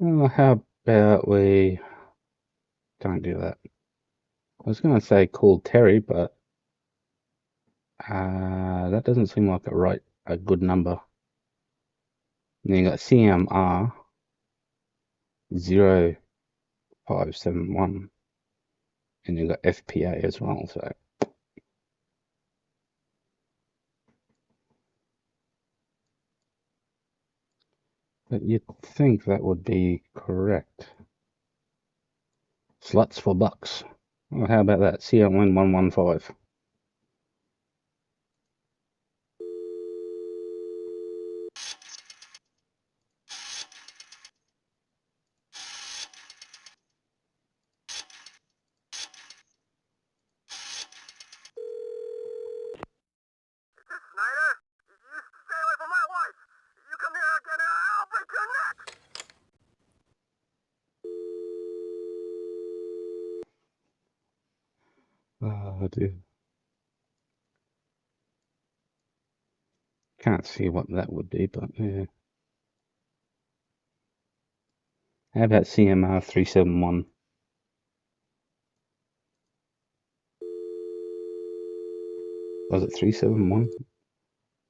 How about we don't do that? I was going to say call Terry, but that doesn't seem like a good number. And then you got CMR 0571, and you got FPA as well. So, but you'd think that would be correct. Sluts for bucks. Well, how about that? CLN 115. Is this Snyder? You stay away from my wife! Oh dear. Can't see what that would be, but yeah. How about CMR 371? Was it 371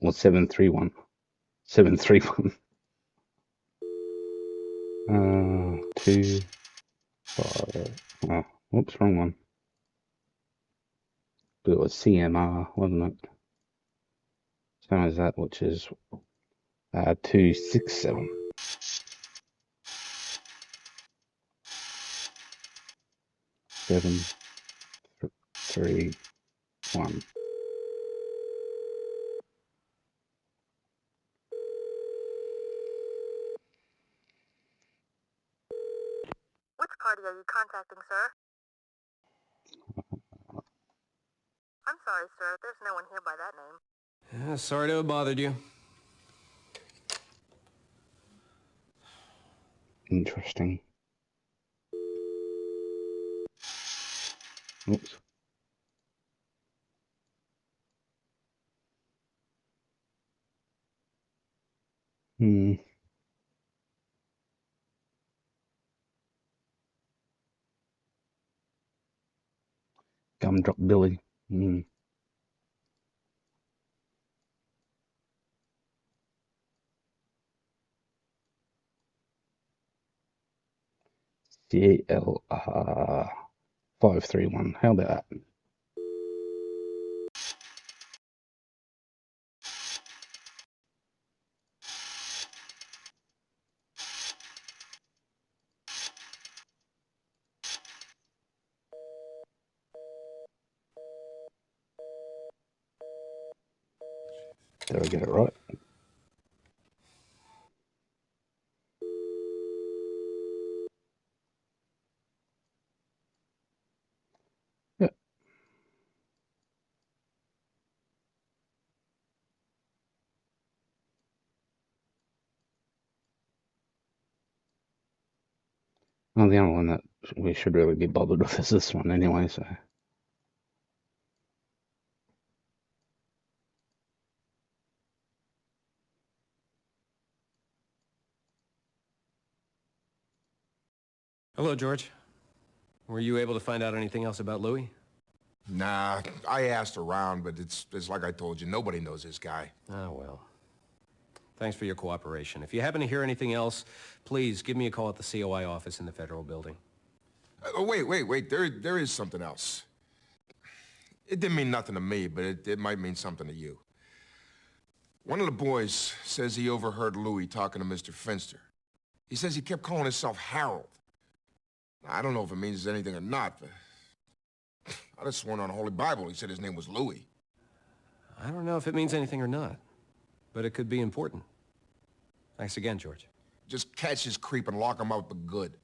or 731? 731. 2, 5. Oh, whoops, wrong one. But it was CMR, wasn't it? Same as that, which is 267. 7, 3, 1. Which party are you contacting, sir? I'm sorry, sir. There's no one here by that name. Yeah, sorry to have bothered you. Interesting. Oops. Hmm. Gumdrop Billy. Hmm. CLR 531. How about that? Did I get it right? Yeah. Well, the only one that we should really be bothered with is this one anyway, so. Hello, George. Were you able to find out anything else about Louis? Nah, I asked around, but it's like I told you, nobody knows this guy. Ah, well. Thanks for your cooperation. If you happen to hear anything else, please give me a call at the COI office in the Federal Building. Oh, wait. There is something else. It didn't mean nothing to me, but it might mean something to you. One of the boys says he overheard Louis talking to Mr. Finster. He says he kept calling himself Harold. I don't know if it means anything or not, but I just sworn on the Holy Bible he said his name was Louis. I don't know if it means anything or not, but it could be important. Thanks again, George. Just catch his creep and lock him up for good.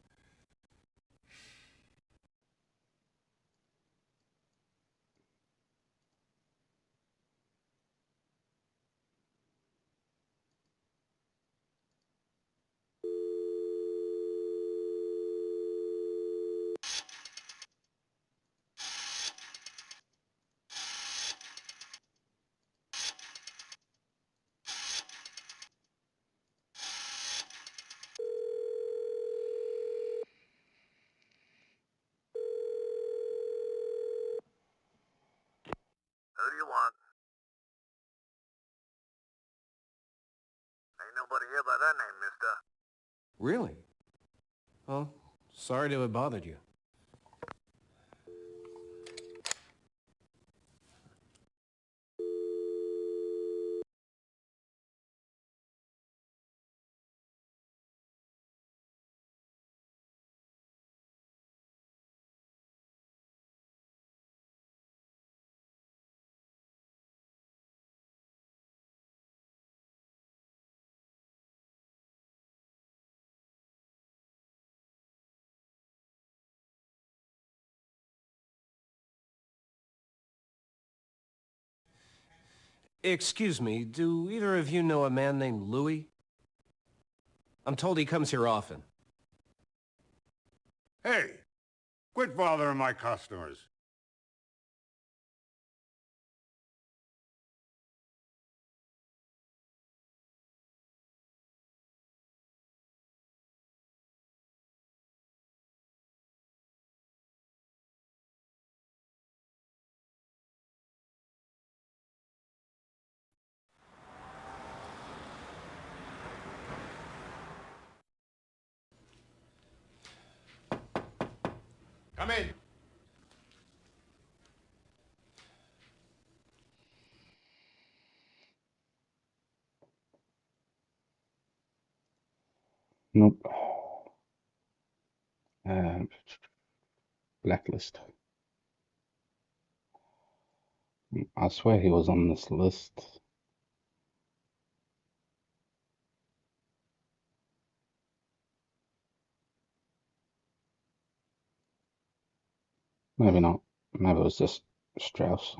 Who do you want? Ain't nobody here by that name, mister. Really? Well, sorry to have bothered you. Excuse me, do either of you know a man named Louis? I'm told he comes here often. Hey, quit bothering my customers. Come in. Nope. Blacklist. I swear he was on this list. Maybe not. Maybe it was just Strauss.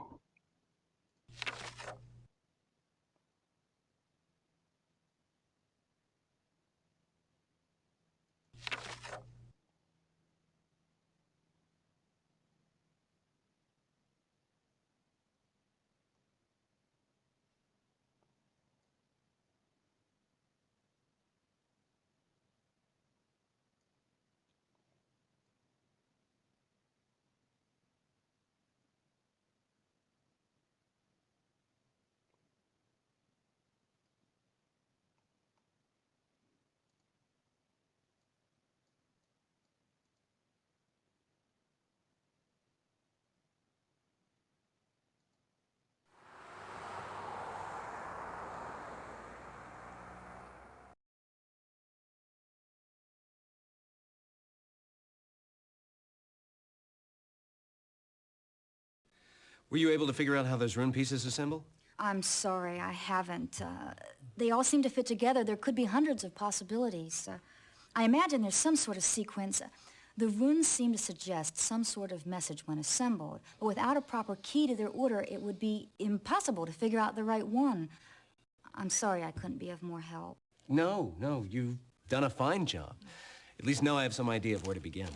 Were you able to figure out how those rune pieces assemble? I'm sorry, I haven't. They all seem to fit together. There could be hundreds of possibilities. I imagine there's some sort of sequence. The runes seem to suggest some sort of message when assembled, but without a proper key to their order, it would be impossible to figure out the right one. I'm sorry I couldn't be of more help. No, you've done a fine job. At least now I have some idea of where to begin.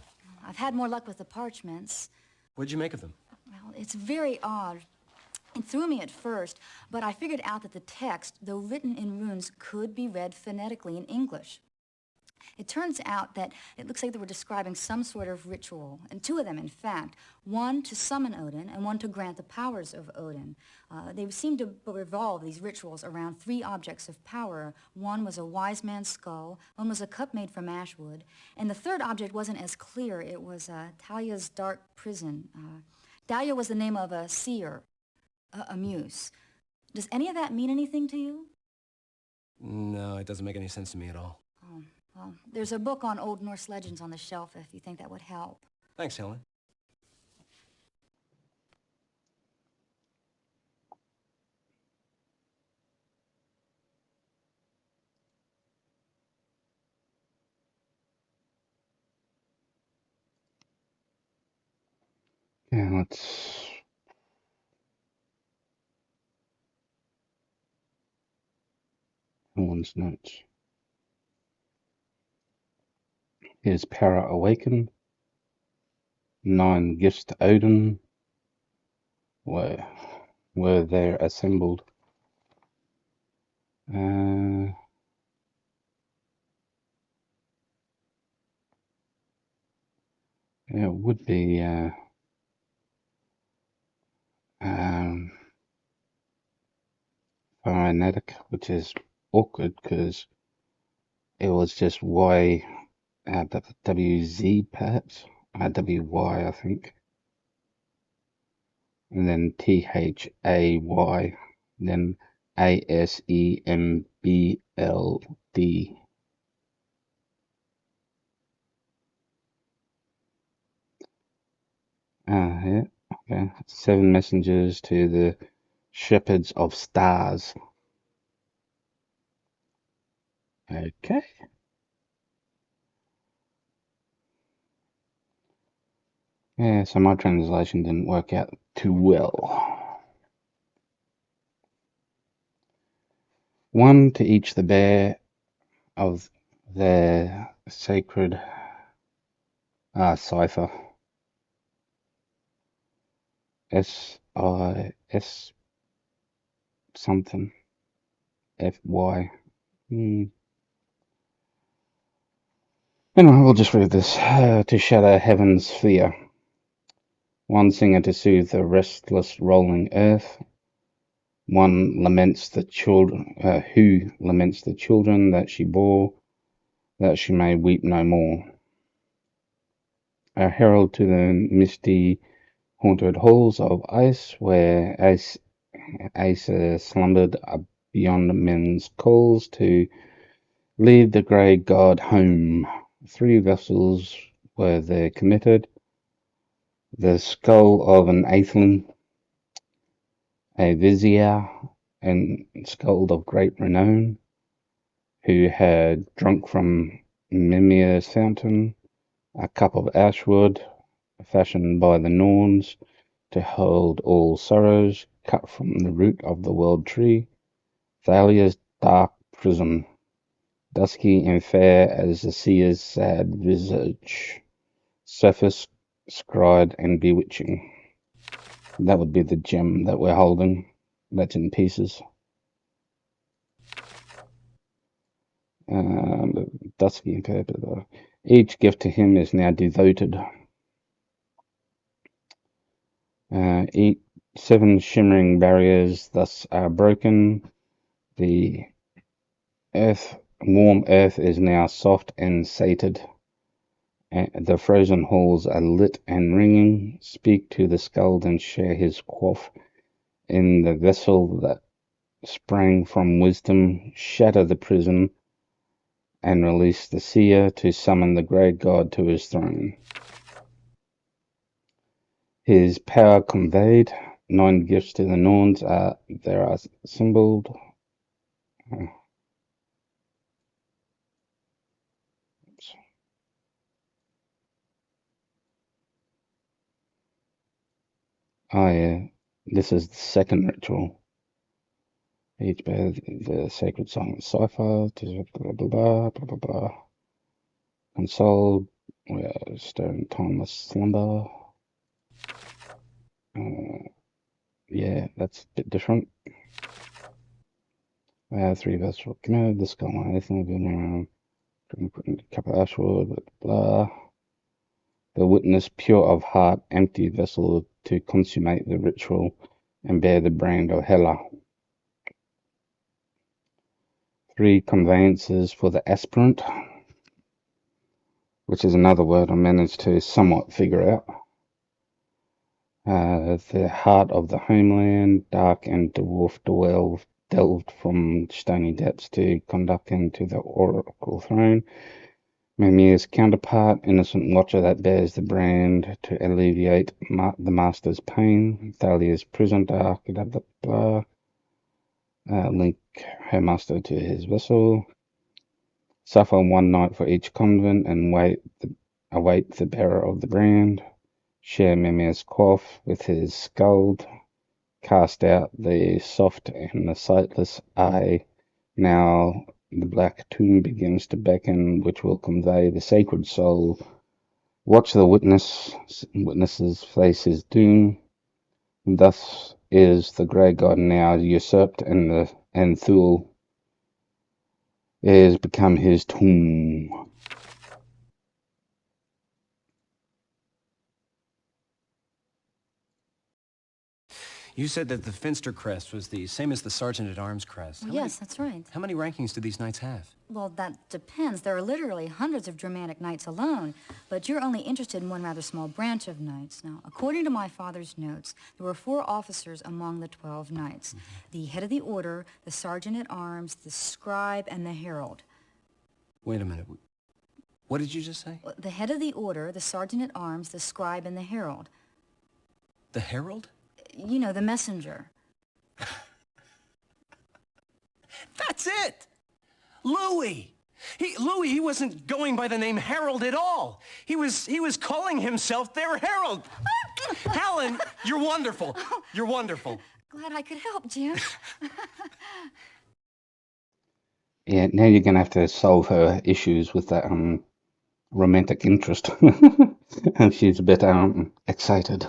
I've had more luck with the parchments. What'd you make of them? Well, it's very odd. It threw me at first, but I figured out that the text, though written in runes, could be read phonetically in English. It turns out that it looks like they were describing some sort of ritual, and two of them, in fact, one to summon Odin and one to grant the powers of Odin. They seemed to revolve these rituals around three objects of power. One was a wise man's skull, one was a cup made from ashwood, and the third object wasn't as clear. It was Talia's dark prison. Dahlia was the name of a seer, a muse. Does any of that mean anything to you? No, it doesn't make any sense to me at all. Oh, well, there's a book on Old Norse legends on the shelf if you think that would help. Thanks, Helen. Yeah, let's. One's notes. Here's Para Awakened. 9 gifts to Odin. Were they assembled? Yeah, it would be phonetic, which is awkward because it was just Y, WZ perhaps, WY I think, and then THAY, then ASEMBLD. Yeah, okay. 7 messengers to the shepherds of stars. Okay. Yeah, so my translation didn't work out too well. 1 to each the bear of their sacred cipher. SIS something. FY. Anyway, we'll just read this. To shatter heaven's fear. 1 singer to soothe the restless rolling earth. 1 laments the children, who laments the children that she bore, that she may weep no more. a herald to the misty, haunted halls of ice, where Acer slumbered beyond men's calls to lead the grey god home. 3 vessels were there committed: the skull of an atheling, a vizier, and skald of great renown, who had drunk from Mimir's fountain, a cup of ashwood, fashioned by the Norns to hold all sorrows, cut from the root of the world tree, Thalia's dark prism, dusky and fair as the seer's sad visage, surface scried and bewitching. That would be the gem that we're holding. That's in pieces. Dusky and fair. Each gift to him is now devoted. Each 7 shimmering barriers thus are broken. The warm earth is now soft and sated. The frozen halls are lit and ringing. Speak to the skald and share his quaff in the vessel that sprang from wisdom. Shatter the prison and release the seer to summon the great god to his throne. His power conveyed. 9 gifts to the Norns are symboled. Oh yeah, this is the second ritual. Each bear the sacred song of cipher, blah blah blah blah blah blah. Consoled, stirring timeless slumber. Yeah, that's a bit different. 3 vessels committed, the skull and anything been around. Putting a cup of ashwood, blah blah. The witness, pure of heart, empty vessel to consummate the ritual and bear the brand of Hela. 3 conveyances for the aspirant, which is another word I managed to somewhat figure out. The heart of the homeland, dark and dwarf delved from stony depths to conduct into the oracle throne. Mimir's counterpart, innocent watcher that bears the brand to alleviate the master's pain. Thalia's prison dark, blah blah blah. Link her master to his vessel. Suffer 1 night for each convent and await the bearer of the brand. Share Mimir's quaff with his skald. Cast out the soft and the sightless eye. Now the black tomb begins to beckon, which will convey the sacred soul. Watch the witnesses face his doom. Thus is the grey god now usurped, and Thule is become his tomb. You said that the Finster crest was the same as the Sergeant-at-Arms crest. Well, yes, that's right. How many rankings do these knights have? Well, that depends. There are literally hundreds of Germanic knights alone, but you're only interested in one rather small branch of knights. Now, according to my father's notes, there were 4 officers among the 12 knights. The head of the order, the sergeant-at-arms, the scribe, and the herald. Wait a minute. What did you just say? The head of the order, the sergeant-at-arms, the scribe, and the herald. The herald? You know, the messenger. That's it! Louis! Louis wasn't going by the name Harold at all. He was calling himself their herald. Helen, you're wonderful. You're wonderful. Glad I could help, Jim. Yeah, now you're gonna have to solve her issues with that romantic interest. And she's a bit excited.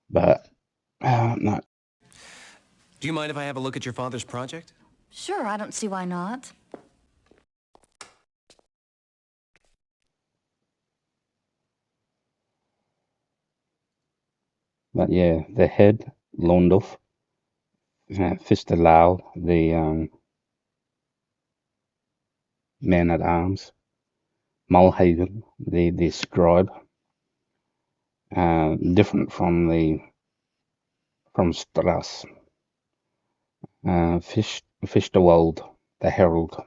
But no. Do you mind if I have a look at your father's project? Sure, I don't see why not. But yeah, the head, Londolf, Fistalau, the man-at-arms, Mulhaven, the scribe, different from Strass, Fichtewald, the herald.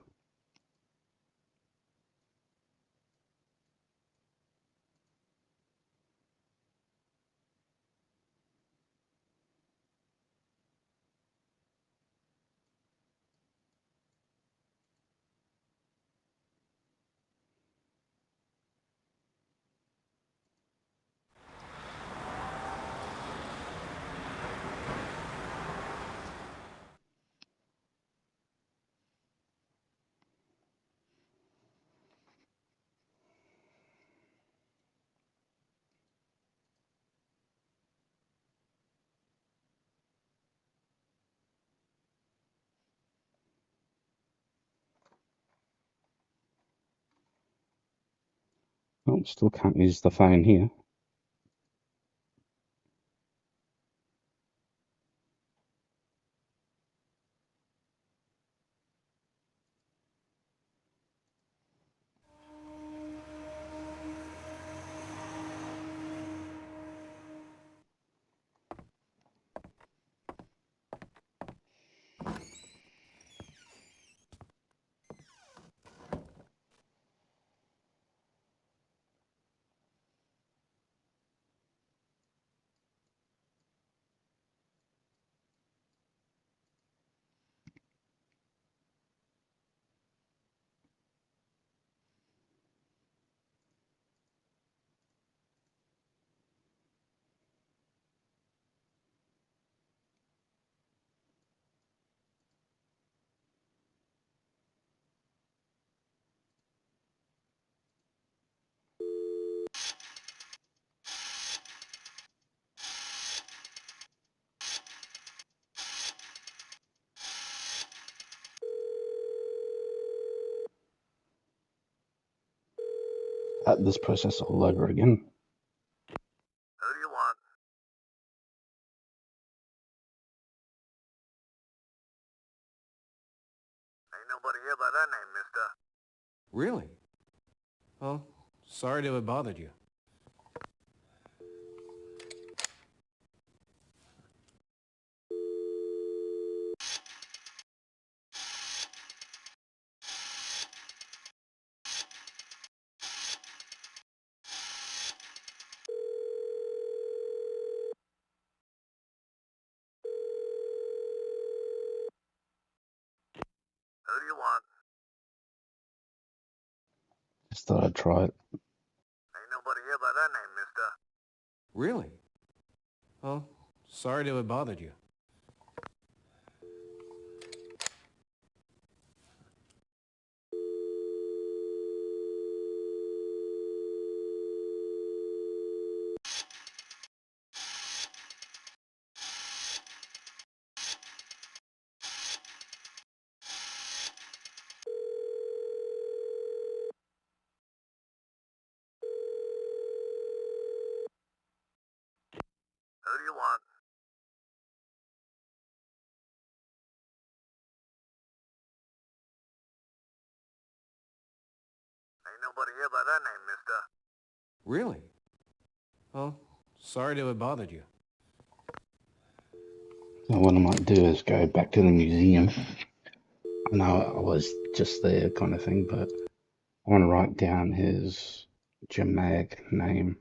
Oh, still can't use the phone here. This process all over again. Who do you want? Ain't nobody here by that name, mister. Really? Well, sorry to have bothered you. Who do you want? Just thought I'd try it. Ain't nobody here by that name, mister. Really? Well, sorry to have bothered you. Who do you want? Ain't nobody here by that name, mister. Really? Well, sorry to have bothered you. So what I might do is go back to the museum. I know I was just there kind of thing, but I want to write down his Jamag name.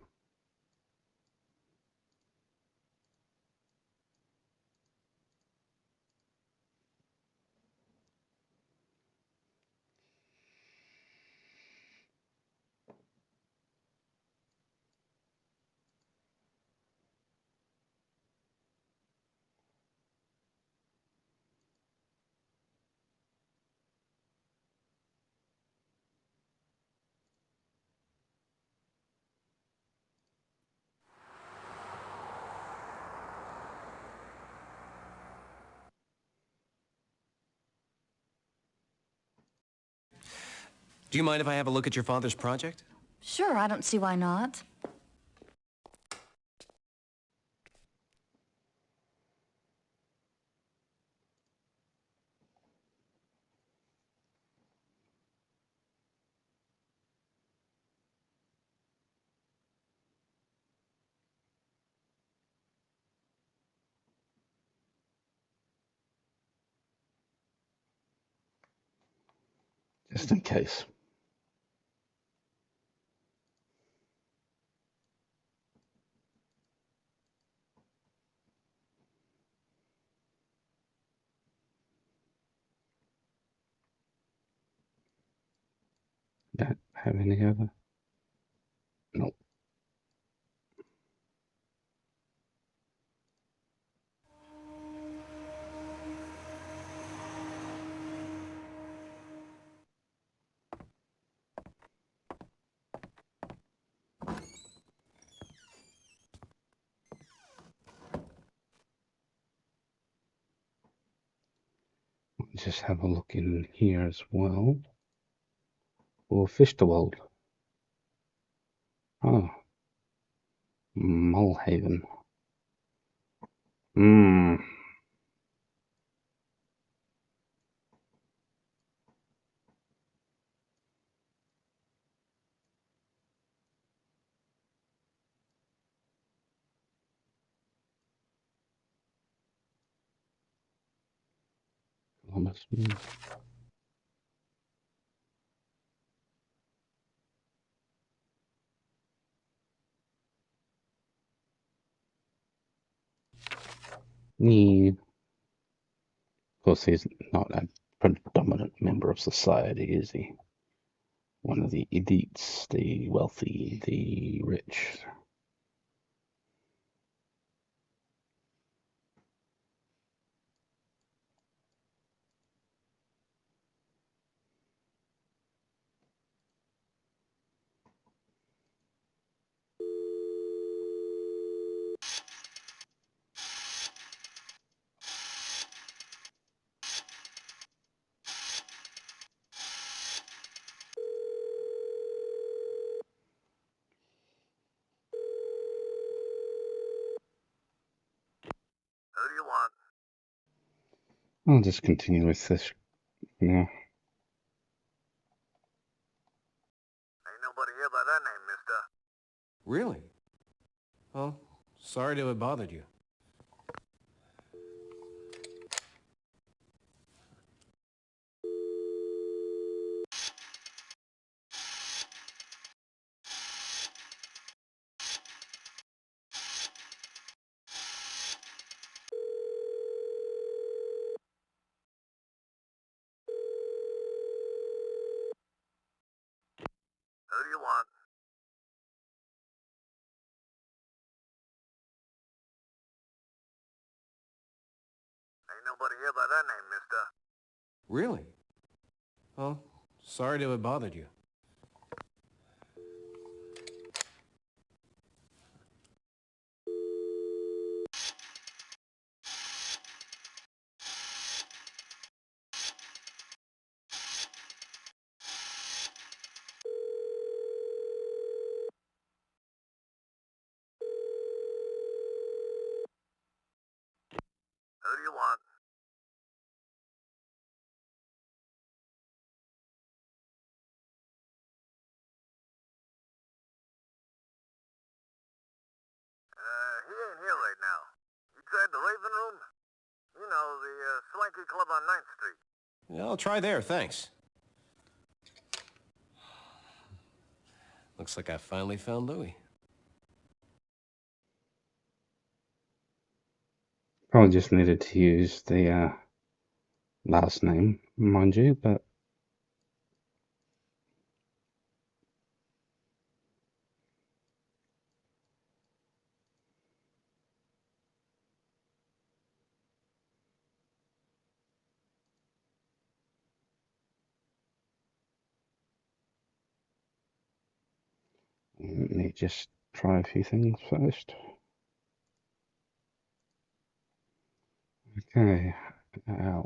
Do you mind if I have a look at your father's project? Sure, I don't see why not. just in case. Don't have any other. Nope. Just have a look in here as well. Or Fistewald. Oh, Mulhaven. Hmm. Columbus. Yeah. Of course, he's not a predominant member of society, is he? One of the elites, the wealthy, the rich. Who do you want? I'll just continue with this now. Ain't nobody here by that name, mister. Really? Well, sorry to have bothered you. Who do you want? Ain't nobody here by that name, mister. Really? Well, sorry to have bothered you. Who do you want? He ain't here right now. You tried the Raven Room? You know, the swanky club on Ninth Street. Yeah, I'll try there, thanks. Looks like I finally found Louis. Probably just needed to use the last name, mind you, but let me just try a few things first. Okay,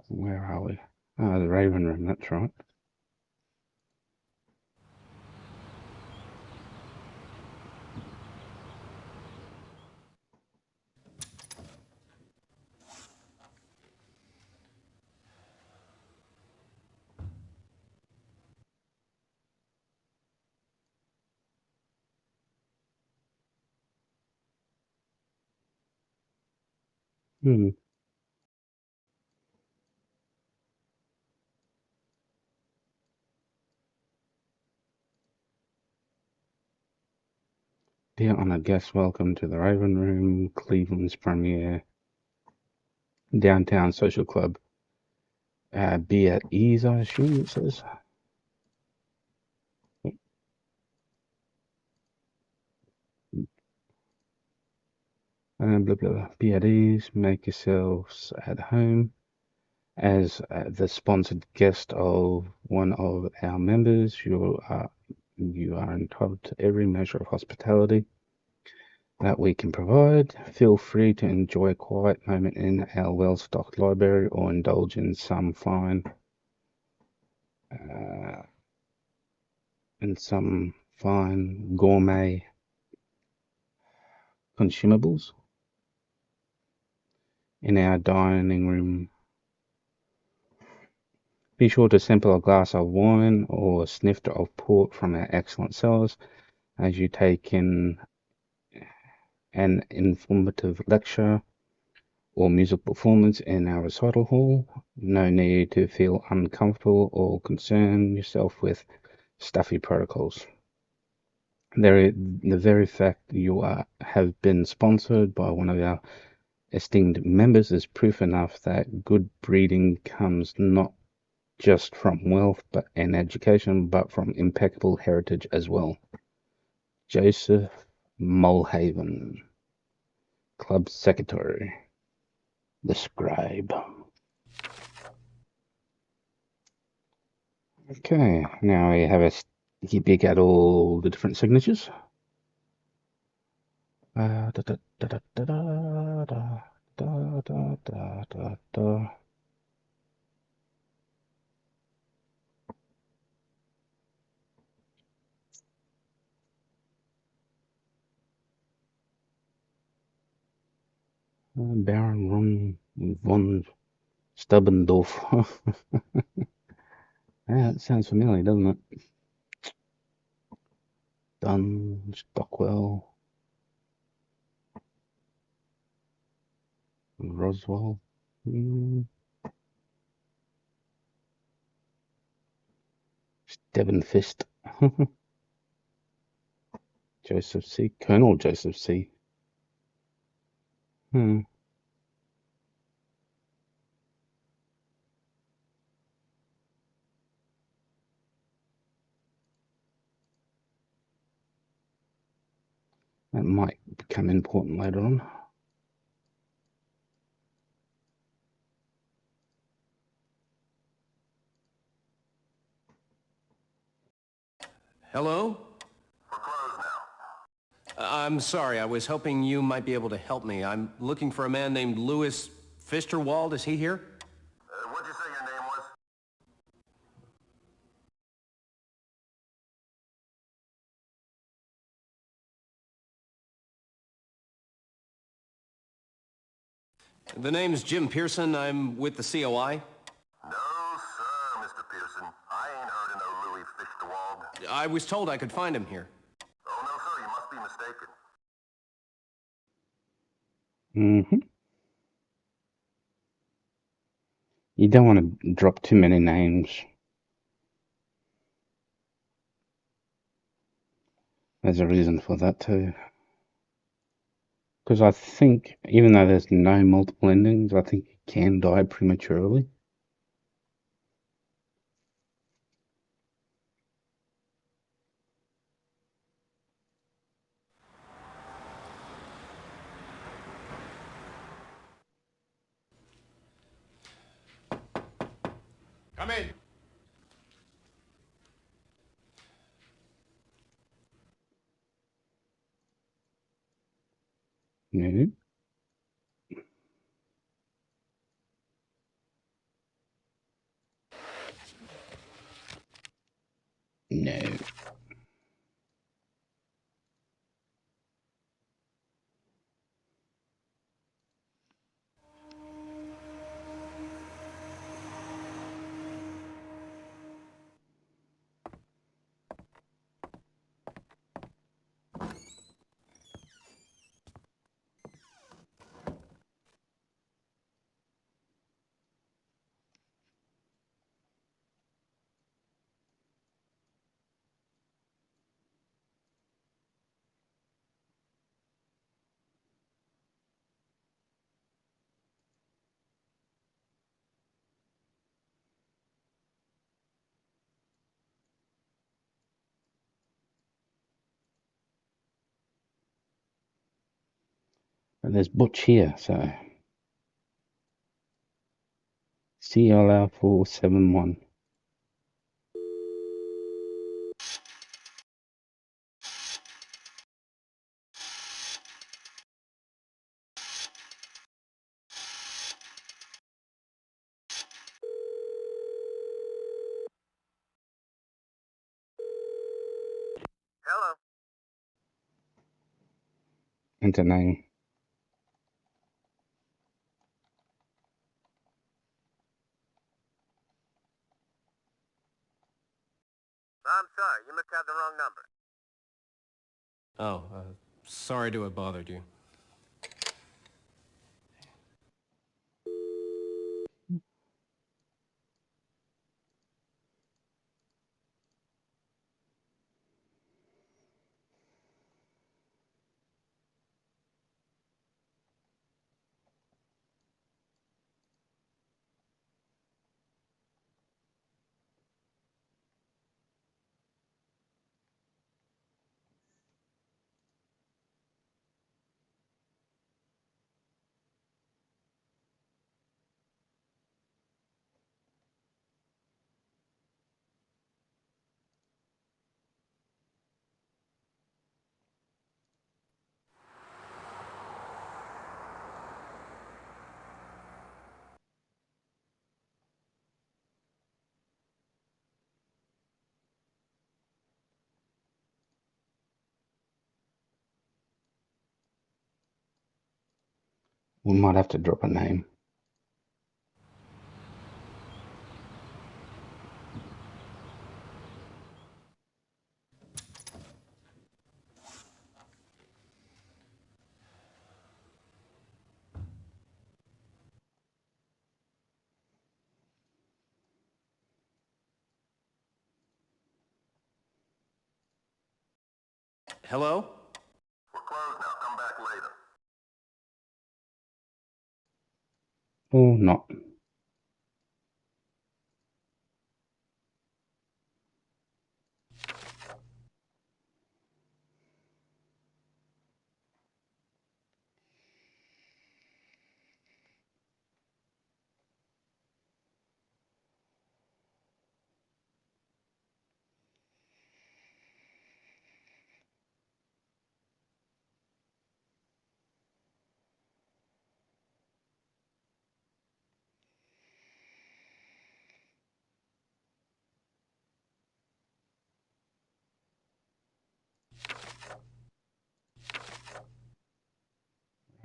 where are we? Ah, the Raven Room, that's right. Hmm. Dear honored guests, welcome to the Raven Room, Cleveland's premier downtown social club. Be at ease, I assume it says. Blah, blah, blah. Be at ease, make yourselves at home. As the sponsored guest of one of our members, you are entitled to every measure of hospitality that we can provide. Feel free to enjoy a quiet moment in our well-stocked library or indulge in some fine gourmet consumables in our dining room. Be sure to sample a glass of wine or a snifter of port from our excellent cellars as you take in an informative lecture or music performance in our recital hall. No need to feel uncomfortable or concern yourself with stuffy protocols. The very fact you have been sponsored by one of our esteemed members is proof enough that good breeding comes not just from wealth and education, but from impeccable heritage as well. Joseph Mulhaven, Club Secretary, the Scribe. Okay, now we have a sticky pick at all the different signatures. Da, da, da, da, da, da, da, da, da, da, da, da. Baron von Stubbendorf. Yeah, that sounds familiar, doesn't it? Dunn, Stockwell, Roswell. Devon Fist. Joseph C. Colonel Joseph C. Hmm. That might become important later on. Hello? We're closed now. I'm sorry, I was hoping you might be able to help me. I'm looking for a man named Louis Fisterwald. Is he here? What'd you say your name was? The name's Jim Pearson. I'm with the COI. No, sir, Mr. Pearson. I ain't heard of no Louis Fichtewald. I was told I could find him here. Oh, no, sir, you must be mistaken. Mm-hmm. You don't want to drop too many names. There's a reason for that too. Because I think, even though there's no multiple endings, I think you can die prematurely. Come in. No, no. But there's Butch here, so CLR 471. Hello. Enter name. I'm sorry, you must have the wrong number. Oh, sorry to have bothered you. We might have to drop a name. Hello? We're closed now. Come back later. Or not.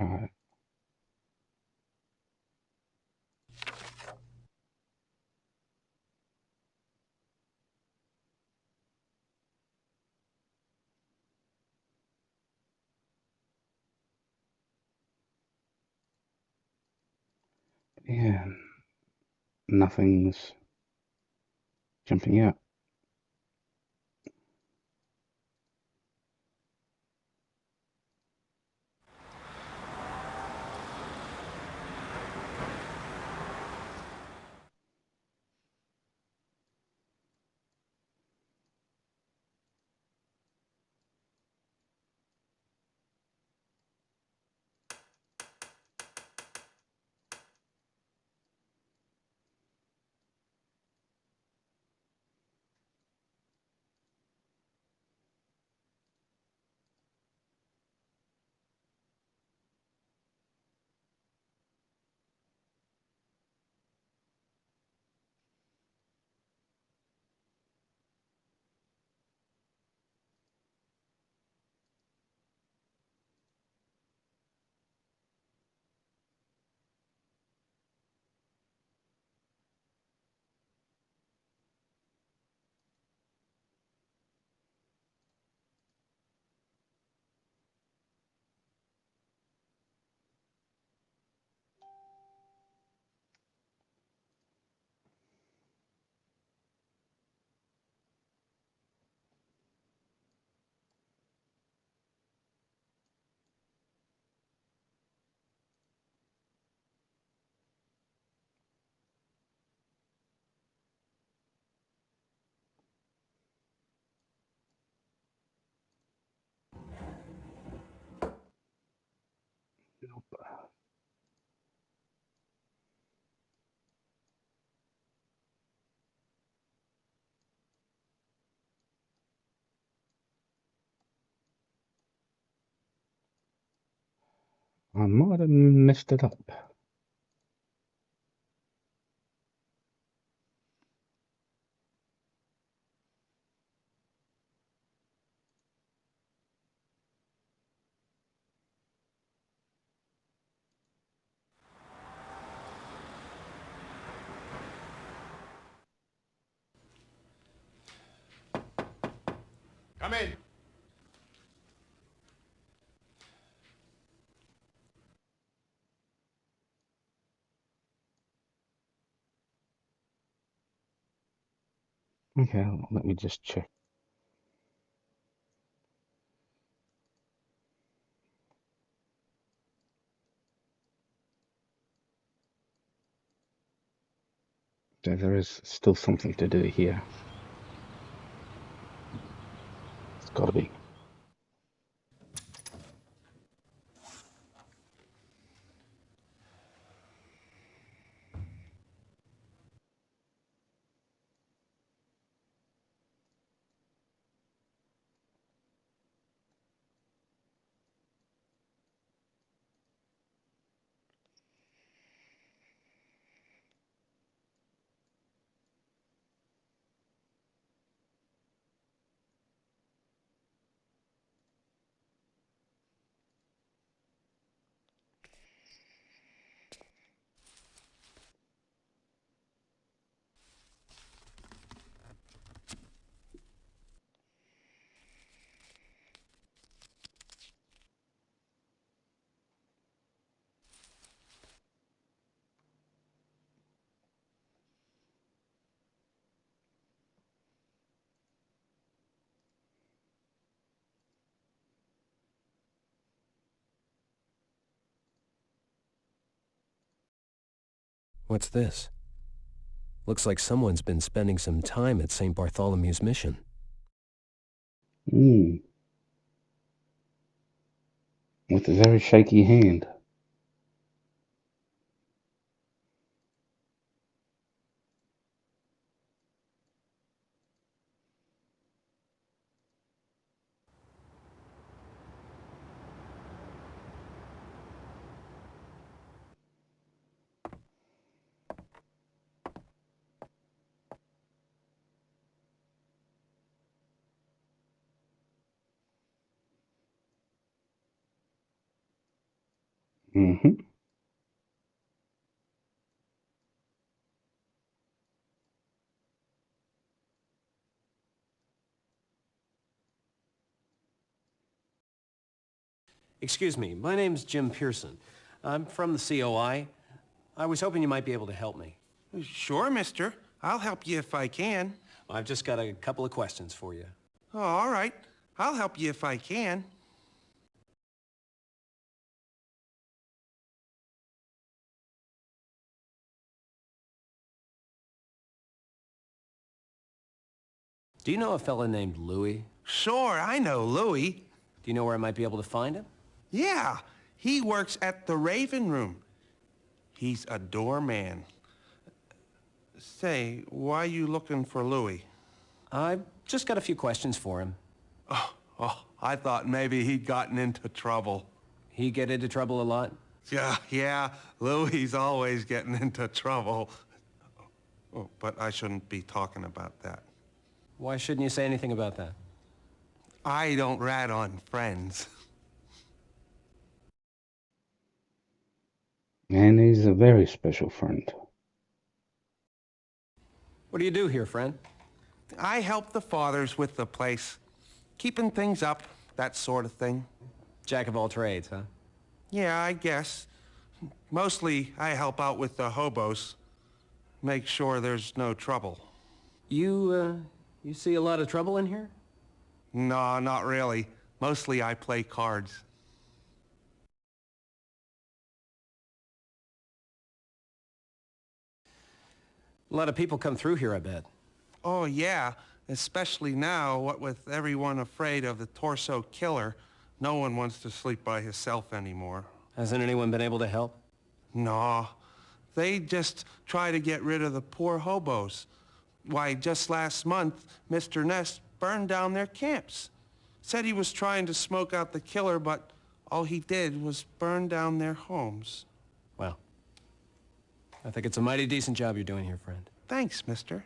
Right. Yeah, nothing's jumping out. I might have messed it up. Come in. Okay, let me just check. There is still something to do here. It's got to be. What's this? Looks like someone's been spending some time at St. Bartholomew's Mission. Mm, with a very shaky hand. Mm-hmm. Excuse me, my name's Jim Pearson. I'm from the COI. I was hoping you might be able to help me. Sure, mister. I'll help you if I can. I've just got a couple of questions for you. Oh, all right. I'll help you if I can. Do you know a fella named Louis? Sure, I know Louie. Do you know where I might be able to find him? Yeah, he works at the Raven Room. He's a doorman. Say, why you looking for Louie? I've just got a few questions for him. Oh, I thought maybe he'd gotten into trouble. He get into trouble a lot? Yeah, Louie's always getting into trouble. Oh, but I shouldn't be talking about that. Why shouldn't you say anything about that? I don't rat on friends. And he's a very special friend. What do you do here, friend? I help the fathers with the place. Keeping things up, that sort of thing. Jack of all trades, huh? Yeah, I guess. Mostly, I help out with the hobos. Make sure there's no trouble. You see a lot of trouble in here? No, not really. Mostly I play cards. A lot of people come through here, I bet. Oh, yeah. Especially now, what with everyone afraid of the torso killer, no one wants to sleep by himself anymore. Hasn't anyone been able to help? No. They just try to get rid of the poor hobos. Why, just last month, Mr. Ness burned down their camps. Said he was trying to smoke out the killer, but all he did was burn down their homes. Well, I think it's a mighty decent job you're doing here, friend. Thanks, mister.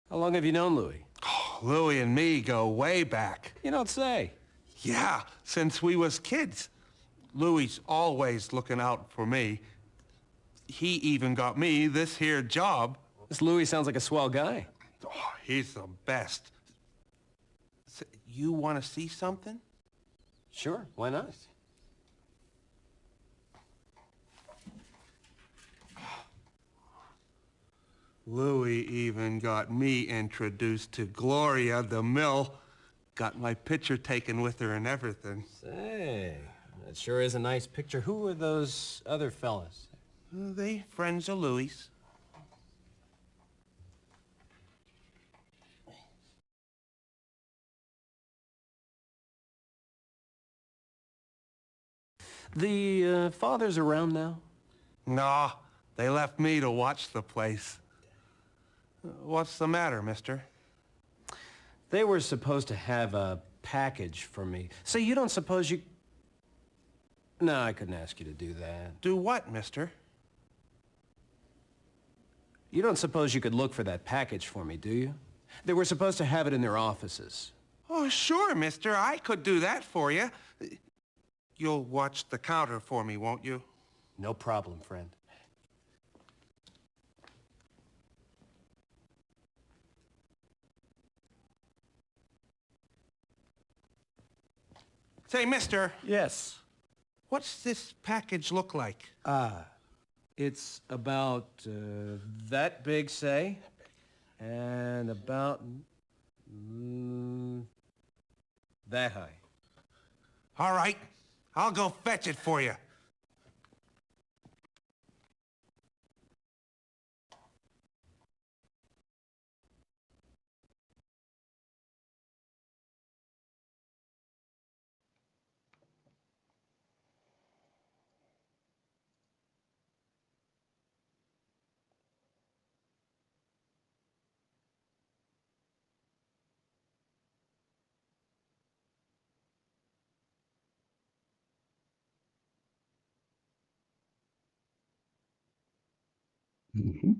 How long have you known Louis? Oh, Louis and me go way back. You don't say. Yeah, since we was kids. Louis always looking out for me. He even got me this here job. This Louis sounds like a swell guy. Oh, he's the best. You want to see something? Sure, why not? Louis even got me introduced to Gloria the Mill. Got my picture taken with her and everything. Say, that sure is a nice picture. Who are those other fellas? They friends of Louis. The father's around now? Nah, they left me to watch the place. What's the matter, mister? They were supposed to have a package for me. So you don't suppose you... No, I couldn't ask you to do that. Do what, mister? You don't suppose you could look for that package for me, do you? They were supposed to have it in their offices. Oh, sure, mister. I could do that for you. You'll watch the counter for me, won't you? No problem, friend. Say, mister, Yes. what's this package look like? It's about that big, say, and about that high. All right, I'll go fetch it for you. Hmm.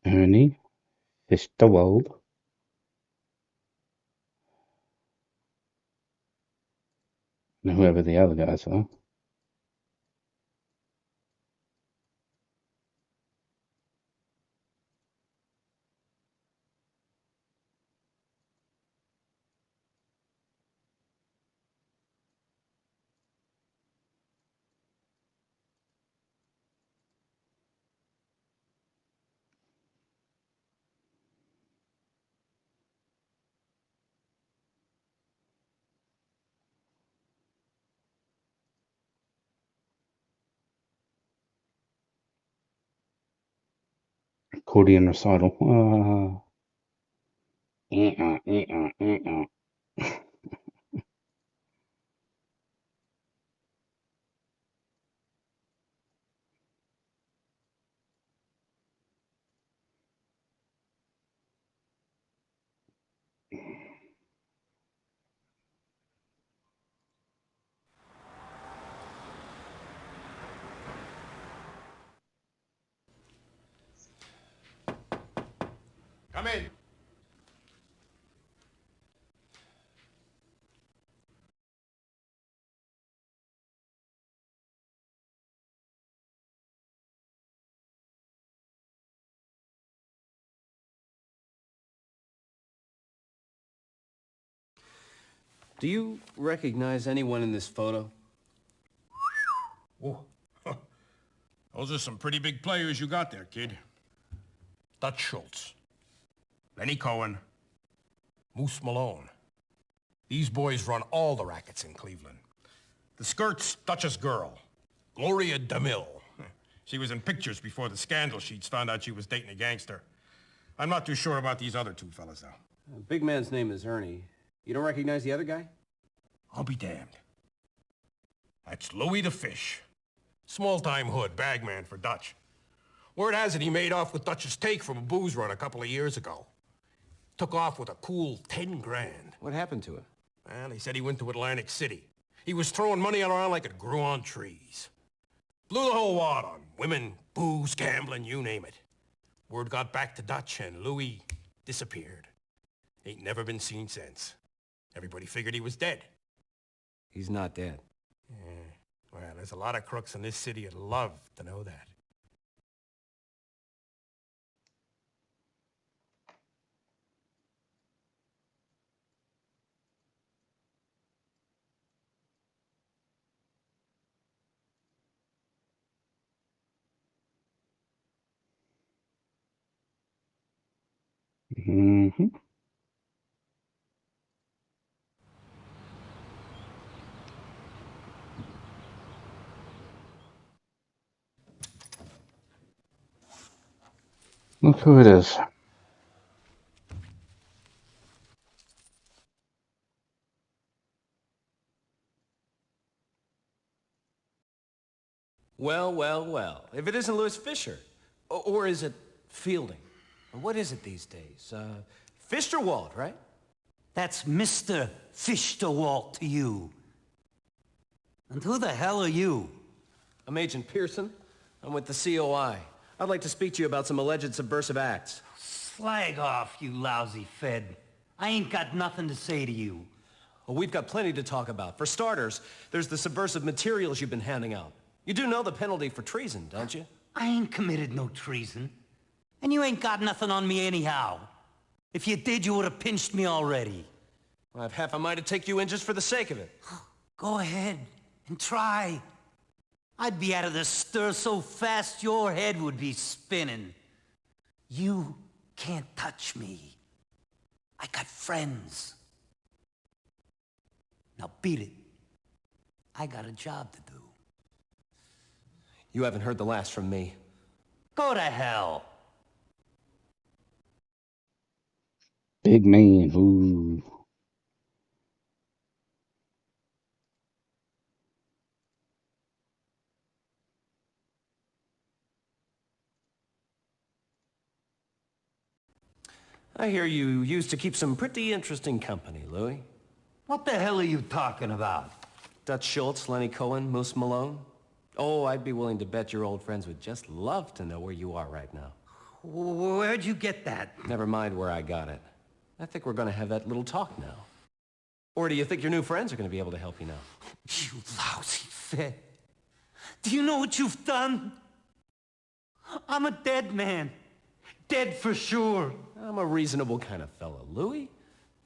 Ernie Fisterwald. And whoever the other guys are. accordion recital. Uh, uh, uh, uh, uh. Come in. Do you recognize anyone in this photo? Whoa. Those are some pretty big players you got there, kid. Dutch Schultz, Lenny Cohen, Moose Malone. These boys run all the rackets in Cleveland. The skirt's Dutch's girl, Gloria DeMille. She was in pictures before the scandal sheets found out she was dating a gangster. I'm not too sure about these other two fellas, though. The big man's name is Ernie. You don't recognize the other guy? I'll be damned. That's Louie the Fish. Small-time hood, bagman for Dutch. Word has it he made off with Dutch's take from a booze run a couple of years ago. Took off with a cool 10 grand. What happened to him? Well, they said he went to Atlantic City. He was throwing money around like it grew on trees. Blew the whole wad on women, booze, gambling, you name it. Word got back to Dutch and Louie disappeared. Ain't never been seen since. Everybody figured he was dead. He's not dead. Yeah. Well, there's a lot of crooks in this city that'd love to know that. Hmm. Look who it is. Well, well, well. If it isn't Louis Fisher. Or is it Fielding? Or what is it these days? Fischerwald, right? That's Mr. Fichterwalt to you. And who the hell are you? I'm Agent Pearson. I'm with the COI. I'd like to speak to you about some alleged subversive acts. Slag off, you lousy Fed. I ain't got nothing to say to you. Well, we've got plenty to talk about. For starters, there's the subversive materials you've been handing out. You do know the penalty for treason, don't you? I ain't committed no treason. And you ain't got nothing on me anyhow. If you did, you would have pinched me already. Well, I've half a mind to take you in just for the sake of it. Go ahead and try. I'd be out of the stir so fast your head would be spinning. You can't touch me. I got friends. Now beat it. I got a job to do. You haven't heard the last from me. Go to hell. Big man. Ooh. I hear you used to keep some pretty interesting company, Louis. What the hell are you talking about? Dutch Schultz, Lenny Cohen, Moose Malone. Oh, I'd be willing to bet your old friends would just love to know where you are right now. Where'd you get that? Never mind where I got it. I think we're going to have that little talk now. Or do you think your new friends are going to be able to help you now? You lousy Fed. Do you know what you've done? I'm a dead man. Dead for sure. I'm a reasonable kind of fellow, Louis.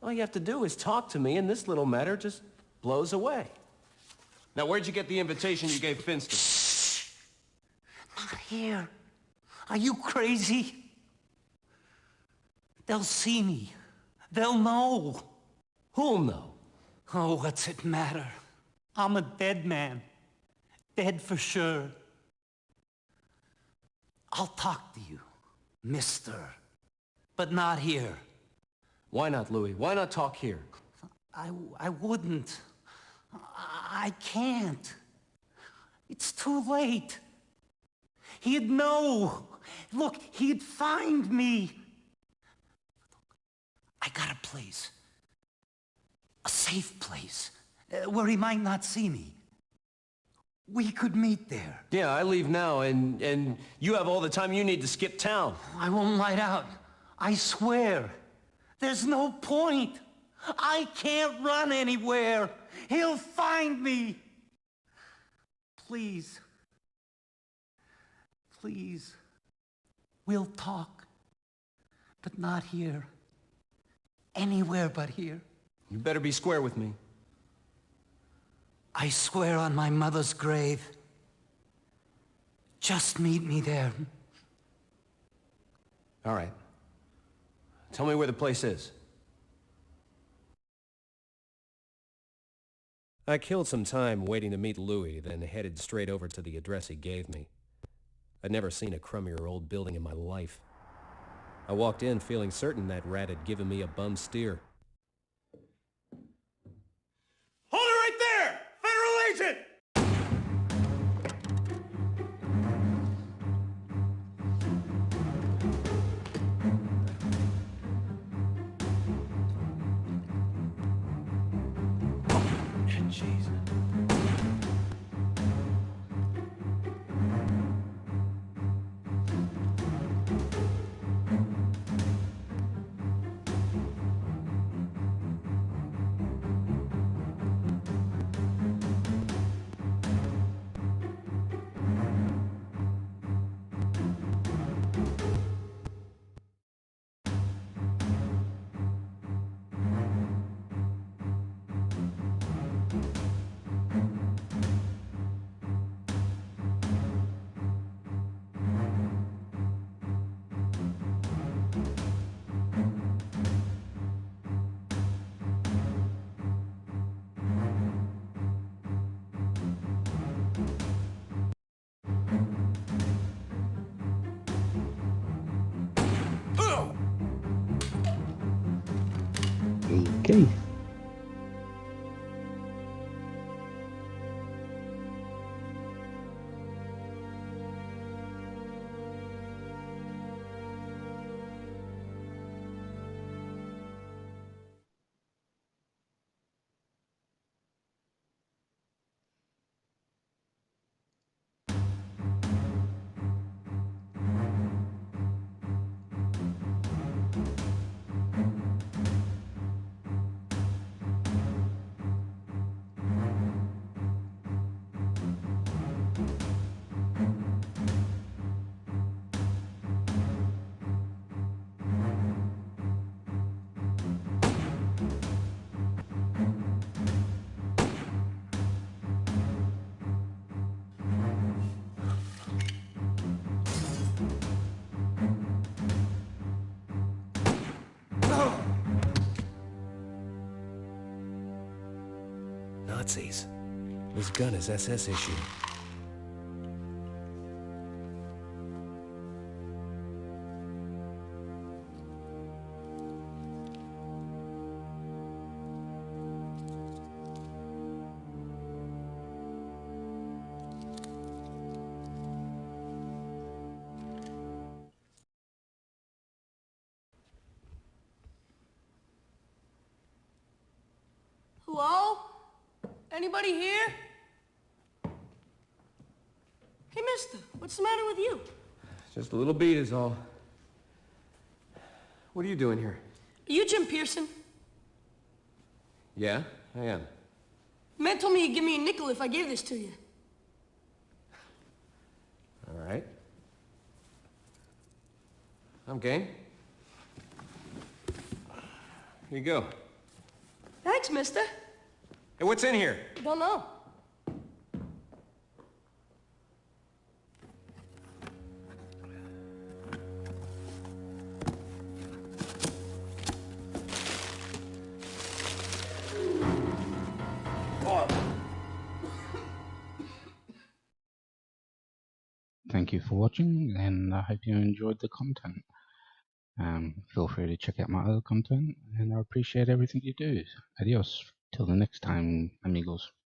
All you have to do is talk to me, and this little matter just blows away. Now, where'd you get the invitation you gave Finston? Shh. Not here. Are you crazy? They'll see me. They'll know. Who'll know? Oh, what's it matter? I'm a dead man. Dead for sure. I'll talk to you. Mister. But not here. Why not, Louis? Why not talk here? I wouldn't. I can't. It's too late. He'd know. Look, he'd find me. I got a place. A safe place. Where he might not see me. We could meet there. Yeah, I leave now, and you have all the time you need to skip town. I won't light out. I swear. There's no point. I can't run anywhere. He'll find me. Please. Please. We'll talk. But not here. Anywhere but here. You better be square with me. I swear on my mother's grave. Just meet me there. All right. Tell me where the place is. I killed some time waiting to meet Louis, then headed straight over to the address he gave me. I'd never seen a crummier old building in my life. I walked in feeling certain that rat had given me a bum steer. Hold it right there! Federal agent! Jeez. Okay. Nazis. This gun is SS issue. Hello? Anybody here? Hey, mister, what's the matter with you? Just a little beat is all. What are you doing here? Are you Jim Pearson? Yeah, I am. Man told me he'd give me a nickel if I gave this to you. All right. I'm game. Here you go. Thanks, mister. Hey, what's in here? Don't know. Thank you for watching, and I hope you enjoyed the content. Feel free to check out my other content, and I appreciate everything you do. Adios. Till the next time, amigos.